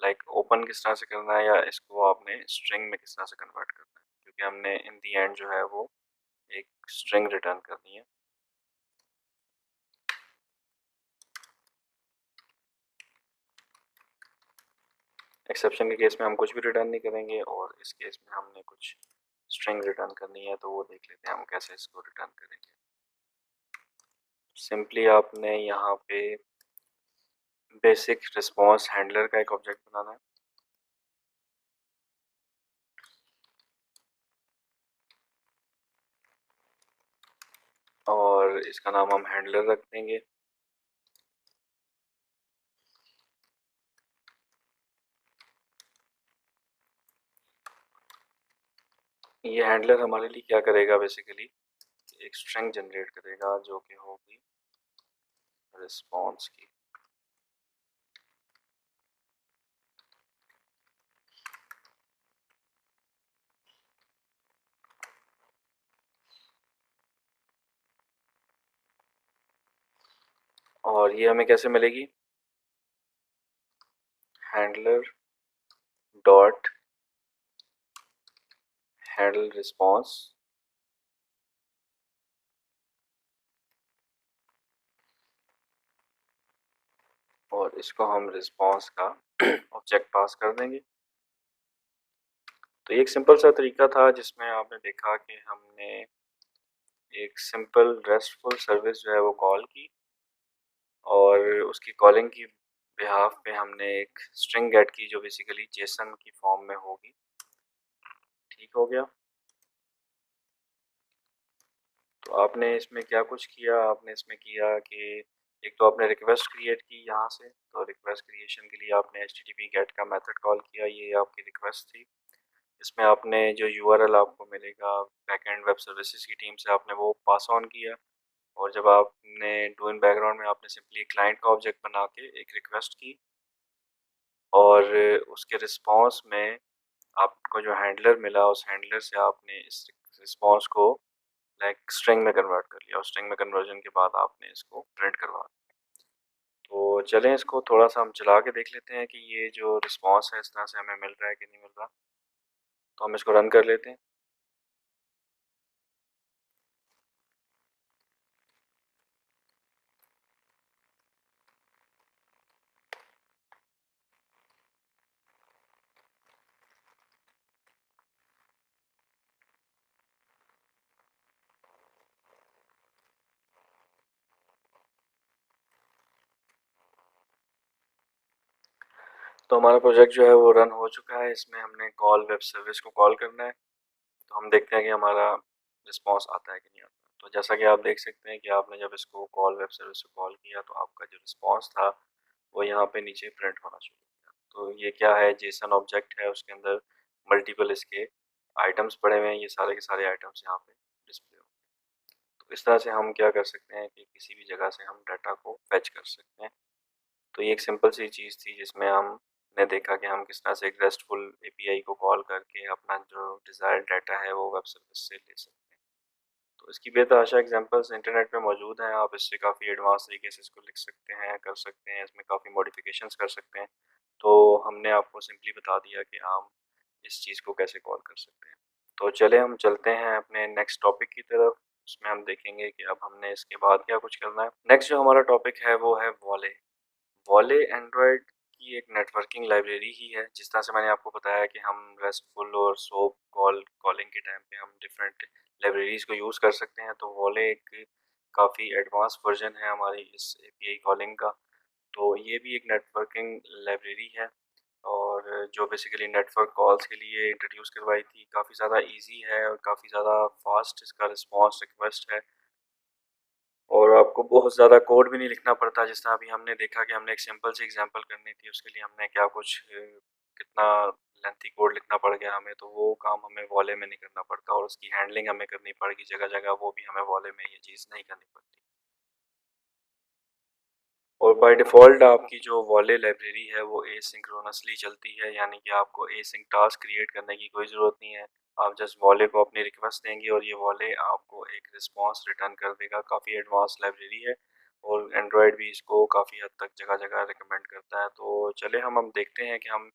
[SPEAKER 1] लाइक ओपन किस तरह से करना है या इसको आपने स्ट्रिंग में किस तरह से कन्वर्ट करना है, क्योंकि हमने इन दी एंड जो है वो एक स्ट्रिंग रिटर्न करनी है। एक्सेप्शन के केस में हम कुछ भी रिटर्न नहीं करेंगे और इस केस में हमने कुछ स्ट्रिंग रिटर्न करनी है, तो वो देख लेते हैं हम कैसे इसको रिटर्न करेंगे। सिंपली आपने यहाँ पे बेसिक रिस्पॉन्स हैंडलर का एक ऑब्जेक्ट बनाना है। और इसका नाम हम हैंडलर रख देंगे। ये हैंडलर हमारे लिए क्या करेगा, बेसिकली एक स्ट्रिंग जनरेट करेगा जो कि होगी रिस्पॉन्स की। और ये हमें कैसे मिलेगी, हैंडलर डॉट हैंडल रिस्पॉन्स। और इसको हम रिस्पॉन्स का ऑब्जेक्ट पास कर देंगे। तो ये एक सिंपल सा तरीका था जिसमें आपने देखा कि हमने एक सिंपल रेस्टफुल सर्विस जो है वो कॉल की और उसकी कॉलिंग की बिहाफ पे हमने एक स्ट्रिंग गेट की जो बेसिकली जेसन की फॉर्म में होगी। ठीक हो गया। तो आपने इसमें क्या कुछ किया, आपने इसमें किया कि एक तो आपने रिक्वेस्ट क्रिएट की यहाँ से, तो रिक्वेस्ट क्रिएशन के लिए आपने http गेट का मेथड कॉल किया, ये आपकी रिक्वेस्ट थी। इसमें आपने जो यूआरएल आपको मिलेगा बैकएंड वेब सर्विसेज की टीम से आपने वो पास ऑन किया और जब आपने डू इन बैकग्राउंड में आपने सिंपली क्लाइंट का ऑब्जेक्ट बना के एक रिक्वेस्ट की और उसके रिस्पांस में आपको जो हैंडलर मिला उस हैंडलर से आपने इस रिस्पांस को लाइक स्ट्रिंग में कन्वर्ट कर लिया और स्ट्रिंग में कन्वर्जन के बाद आपने इसको प्रिंट करवा दिया। तो चलें इसको थोड़ा सा हम चला के देख लेते हैं कि ये जो रिस्पांस है इस तरह से हमें मिल रहा है कि नहीं मिल रहा। तो हम इसको रन कर लेते हैं। तो हमारा प्रोजेक्ट जो है वो रन हो चुका है। इसमें हमने कॉल वेब सर्विस को कॉल करना है। तो हम देखते हैं कि हमारा रिस्पांस आता है कि नहीं आता। तो जैसा कि आप देख सकते हैं कि आपने जब इसको कॉल वेब सर्विस को कॉल किया तो आपका जो रिस्पांस था वो यहाँ पे नीचे प्रिंट होना शुरू हो गया। तो ये क्या है, जेसन ऑब्जेक्ट है, उसके अंदर मल्टीपल इसके आइटम्स पड़े हुए हैं। ये सारे के सारे आइटम्स यहाँ पे डिस्प्ले हो। तो इस तरह से हम क्या कर सकते हैं कि किसी भी जगह से हम डाटा को फेच कर सकते हैं। तो ये एक सिंपल सी चीज़ थी जिसमें हमने देखा कि हम किस तरह से एक रेस्टफुल एपीआई को कॉल करके अपना जो डिज़ायर्ड डाटा है वो वेब सर्विस से ले सकते हैं। तो इसकी बेतहाशा एग्जांपल्स इंटरनेट पे मौजूद हैं। आप इससे काफ़ी एडवांस तरीके से इसको लिख सकते हैं, कर सकते हैं, इसमें काफ़ी मॉडिफिकेशंस कर सकते हैं। तो हमने आपको सिंपली बता दिया कि हम इस चीज़ को कैसे कॉल कर सकते हैं। तो चले हम चलते हैं अपने नेक्स्ट टॉपिक की तरफ। उसमें हम देखेंगे कि अब हमने इसके बाद क्या कुछ करना है। नेक्स्ट जो हमारा टॉपिक है वो है वॉले। वॉले एंड्रॉयड की एक नेटवर्किंग लाइब्रेरी ही है। जिस तरह से मैंने आपको बताया कि हम रेस्टफुल और सोप कॉलिंग के टाइम पे हम डिफरेंट लाइब्रेरीज को यूज़ कर सकते हैं। तो वॉले एक काफ़ी एडवांस वर्जन है हमारी इस एपीआई कॉलिंग का। तो ये भी एक नेटवर्किंग लाइब्रेरी है और जो बेसिकली नेटवर्क कॉल्स के लिए इंट्रोड्यूस करवाई थी। काफ़ी ज़्यादा इजी है और काफ़ी ज़्यादा फास्ट इसका रिस्पांस रिक्वेस्ट है और आपको बहुत ज़्यादा कोड भी नहीं लिखना पड़ता। जिस तरह अभी हमने देखा कि हमने एक सिंपल सी एग्जांपल करनी थी, उसके लिए हमने क्या कुछ कितना लेंथी कोड लिखना पड़ गया हमें। तो वो काम हमें वॉले में नहीं करना पड़ता और उसकी हैंडलिंग हमें करनी पड़ेगी जगह जगह, वो भी हमें वॉले में ये चीज़ नहीं करनी पड़ती। और बाय डिफ़ॉल्ट आपकी जो वॉले लाइब्रेरी है वो एसिंक्रोनसली चलती है, यानी कि आपको एसिंक टास्क क्रिएट करने की कोई ज़रूरत नहीं है। आप जस्ट वॉले को अपनी रिक्वेस्ट देंगे और ये वॉले आपको एक रिस्पांस रिटर्न कर देगा। काफ़ी एडवांस लाइब्रेरी है और एंड्रॉयड भी इसको काफ़ी हद तक जगह जगह रिकमेंड करता है। तो चले हम देखते हैं कि हम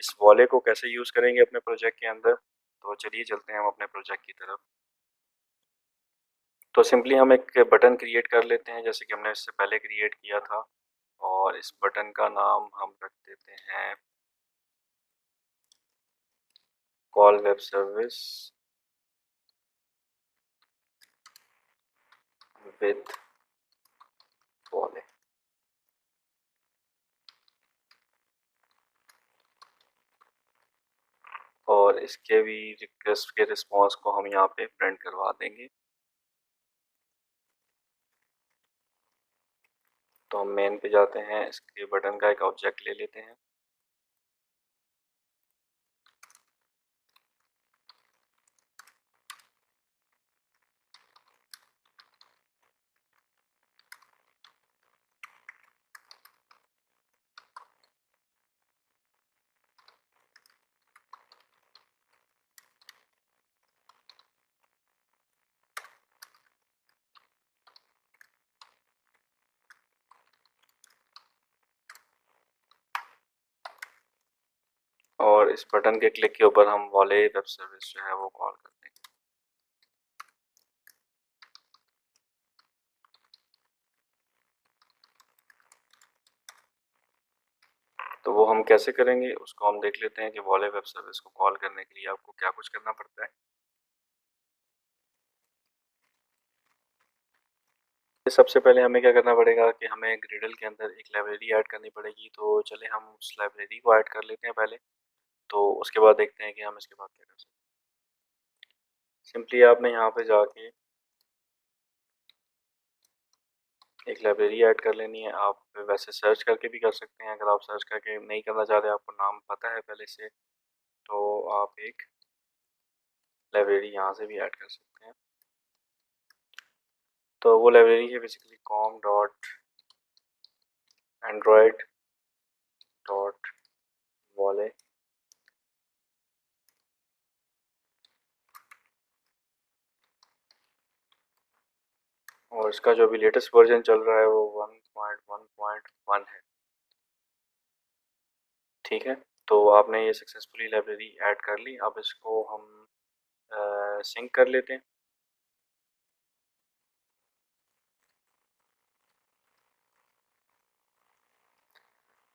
[SPEAKER 1] इस वॉले को कैसे यूज़ करेंगे अपने प्रोजेक्ट के अंदर। तो चलिए चलते हैं हम अपने प्रोजेक्ट की तरफ। तो सिंपली हम एक बटन क्रिएट कर लेते हैं जैसे कि हमने इससे पहले क्रिएट किया था और इस बटन का नाम हम रख देते हैं कॉल वेब सर्विस विद वॉले। और इसके भी रिक्वेस्ट के रिस्पांस को हम यहाँ पे प्रिंट करवा देंगे। तो हम मेन पे जाते हैं, इसके बटन का एक ऑब्जेक्ट ले लेते हैं। और इस बटन के क्लिक के ऊपर हम वॉले वेब सर्विस जो है वो कॉल कर देंगे। तो वो हम कैसे करेंगे उसको हम देख लेते हैं कि वॉले वेब सर्विस को कॉल करने के लिए आपको क्या कुछ करना पड़ता है। सबसे पहले हमें क्या करना पड़ेगा कि हमें ग्रेडल के अंदर एक लाइब्रेरी ऐड करनी पड़ेगी, तो चले हम उस लाइब्रेरी को ऐड कर लेते हैं पहले, तो उसके बाद देखते हैं कि हम इसके बाद क्या कर सकते हैं। सिंपली आपने यहाँ पे जाके एक लाइब्रेरी ऐड कर लेनी है। आप वैसे सर्च करके भी कर सकते हैं, अगर आप सर्च करके नहीं करना चाहते, आपको नाम पता है पहले से, तो आप एक लाइब्रेरी यहाँ से भी ऐड कर सकते हैं। तो वो लाइब्रेरी है basically com dot Android dot वॉले। और इसका जो अभी लेटेस्ट वर्जन चल रहा है वो 1.1.1 है। ठीक है, तो आपने ये सक्सेसफुली लाइब्रेरी ऐड कर ली। अब इसको हम सिंक कर लेते हैं।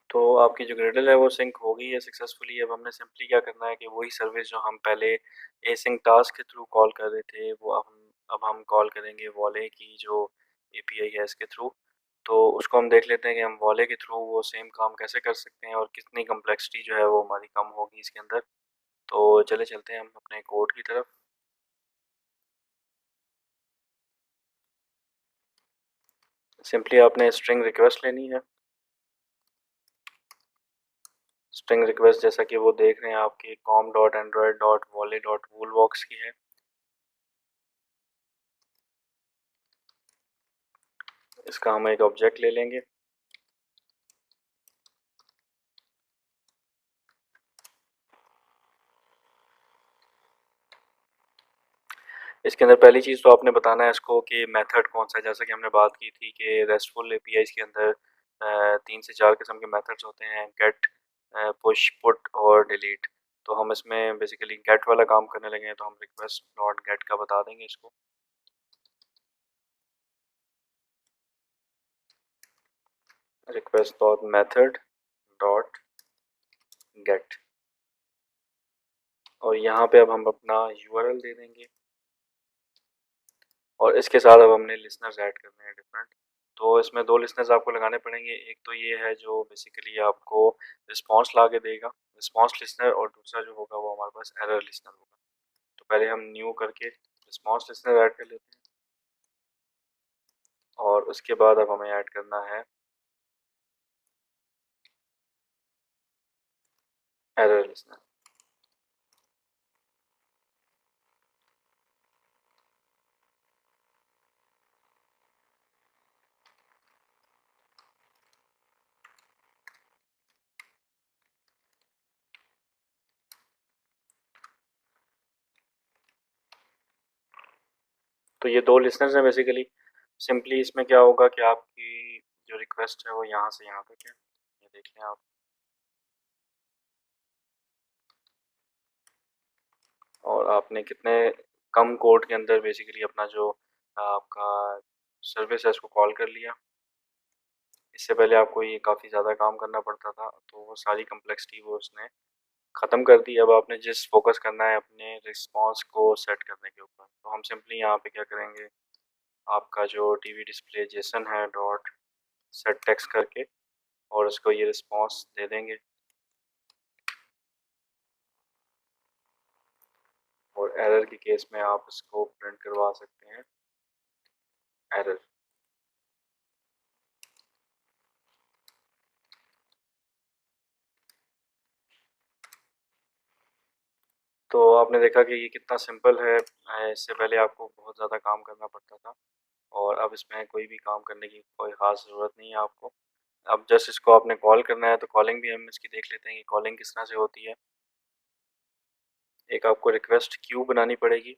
[SPEAKER 1] तो आपकी जो ग्रेडल है वो सिंक हो गई है सक्सेसफुली। अब हमने सिंपली क्या करना है कि वही सर्विस जो हम पहले एसिंक टास्क के थ्रू कॉल कर रहे थे, वो अब हम कॉल करेंगे वॉले की जो एपीआई है इसके थ्रू। तो उसको हम देख लेते हैं कि हम वॉले के थ्रू वो सेम काम कैसे कर सकते हैं और कितनी कम्प्लेक्सिटी जो है वो हमारी कम होगी इसके अंदर। तो चले चलते हैं हम अपने कोड की तरफ। सिंपली आपने स्ट्रिंग रिक्वेस्ट लेनी है। स्ट्रिंग रिक्वेस्ट जैसा कि वो देख रहे हैं आपकी com dot Android dot volley dot toolbox की है। इसका हम एक ऑब्जेक्ट ले लेंगे। इसके अंदर पहली चीज़ तो आपने बताना है इसको कि मेथड कौन सा है। जैसा कि हमने बात की थी कि रेस्टफुल एपीआईज़ के अंदर 3 से 4 किस्म के मेथड्स होते हैं, गेट, पुश, पुट और डिलीट। तो हम इसमें बेसिकली गेट वाला काम करने लगे हैं, तो हम रिक्वेस्ट डॉट गेट का बता देंगे इसको। Request dot method dot gate. और यहाँ पे अब हम अपना यूआरएल दे देंगे। और इसके साथ अब हमने लिसनर्स ऐड करने हैं डिफरेंट। तो इसमें 2 लिसनर्स आपको लगाने पड़ेंगे। एक तो ये है जो बेसिकली आपको रिस्पॉन्स ला के देगा, रिस्पॉन्स लिसनर, और दूसरा जो होगा वो हमारे पास एरर लिसनर होगा। तो पहले हम न्यू करके रिस्पॉन्स लिसनर ऐड कर लेते हैं, और उसके बाद अब हमें ऐड करना है एरर लिसनर। तो ये 2 लिसनर्स हैं बेसिकली। सिंपली इसमें क्या होगा कि आपकी जो रिक्वेस्ट है वो यहाँ से यहाँ तक है, ये देख लें आप। और आपने कितने कम कोड के अंदर बेसिकली अपना जो आपका सर्विस है उसको कॉल कर लिया। इससे पहले आपको ये काफ़ी ज़्यादा काम करना पड़ता था, तो वो सारी कम्प्लेक्सिटी वो उसने ख़त्म कर दी। अब आपने जिस फोकस करना है अपने रिस्पॉन्स को सेट करने के ऊपर, तो हम सिंपली यहाँ पे क्या करेंगे, आपका जो टीवी डिस्प्ले जेसन है डॉट सेट टेक्स्ट करके, और उसको ये रिस्पॉन्स दे देंगे। और एरर के केस में आप इसको प्रिंट करवा सकते हैं एरर। तो आपने देखा कि ये कितना सिंपल है। इससे पहले आपको बहुत ज़्यादा काम करना पड़ता था, और अब इसमें कोई भी काम करने की कोई ख़ास ज़रूरत नहीं है आपको। अब जस्ट इसको आपने कॉल करना है, तो कॉलिंग भी हम इसकी देख लेते हैं कि कॉलिंग किस तरह से होती है। एक आपको रिक्वेस्ट क्यू बनानी पड़ेगी।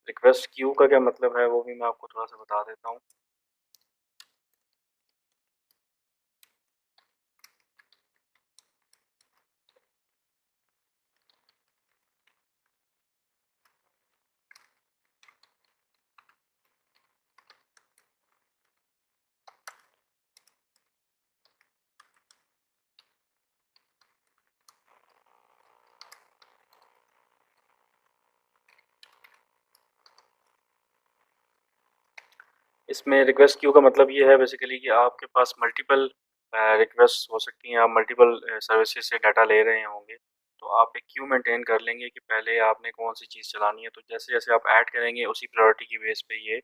[SPEAKER 1] रिक्वेस्ट क्यू का क्या मतलब है वो भी मैं आपको थोड़ा सा बता देता हूँ। इसमें रिक्वेस्ट क्यू का मतलब ये है बेसिकली कि आपके पास मल्टीपल रिक्वेस्ट हो सकती हैं, आप मल्टीपल सर्विसेज से डाटा ले रहे होंगे, तो आप एक क्यू मेंटेन कर लेंगे कि पहले आपने कौन-सी चीज़ चलानी है, तो जैसे-जैसे आप ऐड करेंगे उसी प्रायोरिटी की बेस पे ये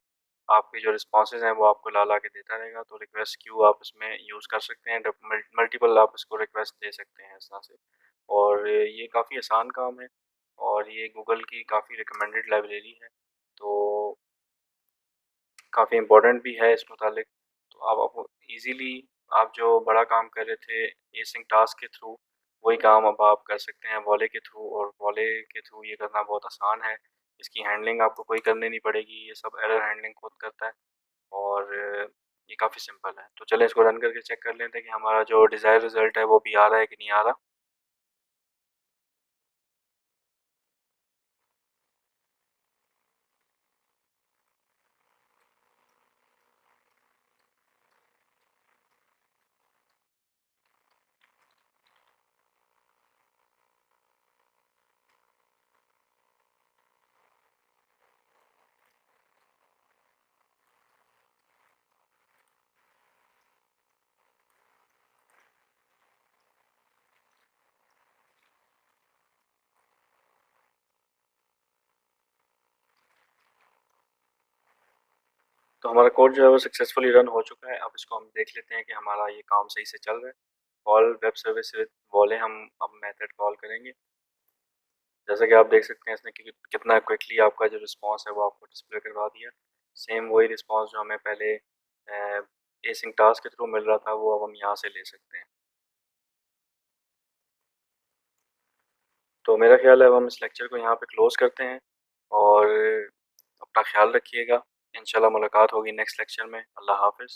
[SPEAKER 1] आपके जो रिस्पॉन्सेज़ हैं वो आपको ला-ला के देता रहेगा। तो रिक्वेस्ट क्यू आप इसमें यूज़ कर सकते हैं, मल्टीपल आप इसको रिक्वेस्ट दे सकते हैं इस तरह से। और ये काफ़ी आसान काम है और ये गूगल की काफ़ी रिकमेंडेड लाइब्रेरी है, तो काफ़ी इम्पोर्टेंट भी है इस मुतालिक। तो आप ईज़िली आप जो बड़ा काम कर रहे थे एसिंक टास्क के थ्रू, वही काम अब आप कर सकते हैं वॉले के थ्रू, और वॉले के थ्रू ये करना बहुत आसान है। इसकी हैंडलिंग आपको कोई करनी नहीं पड़ेगी, ये सब एरर हैंडलिंग खुद करता है और ये काफ़ी सिंपल है। तो चलें इसको रन करके चेक कर लेते हैं कि हमारा जो डिज़ायर्ड रिज़ल्ट है वो भी आ रहा है कि नहीं आ रहा। तो हमारा कोड जो है वो सक्सेसफुली रन हो चुका है। अब इसको हम देख लेते हैं कि हमारा ये काम सही से चल रहा है। कॉल वेब सर्विस विद वॉले हम अब मेथड कॉल करेंगे। जैसा कि आप देख सकते हैं इसने कितना क्विकली आपका जो रिस्पांस है वो आपको डिस्प्ले करवा दिया। सेम वही रिस्पांस जो हमें पहले एसिंक टास्क के थ्रू मिल रहा था वो अब हम यहाँ से ले सकते हैं। तो मेरा ख्याल है अब हम इस लेक्चर को यहाँ पे क्लोज़ करते हैं और अपना ख्याल रखिएगा। इंशाल्लाह मुलाकात होगी नेक्स्ट लेक्चर में। अल्लाह हाफ़िज़।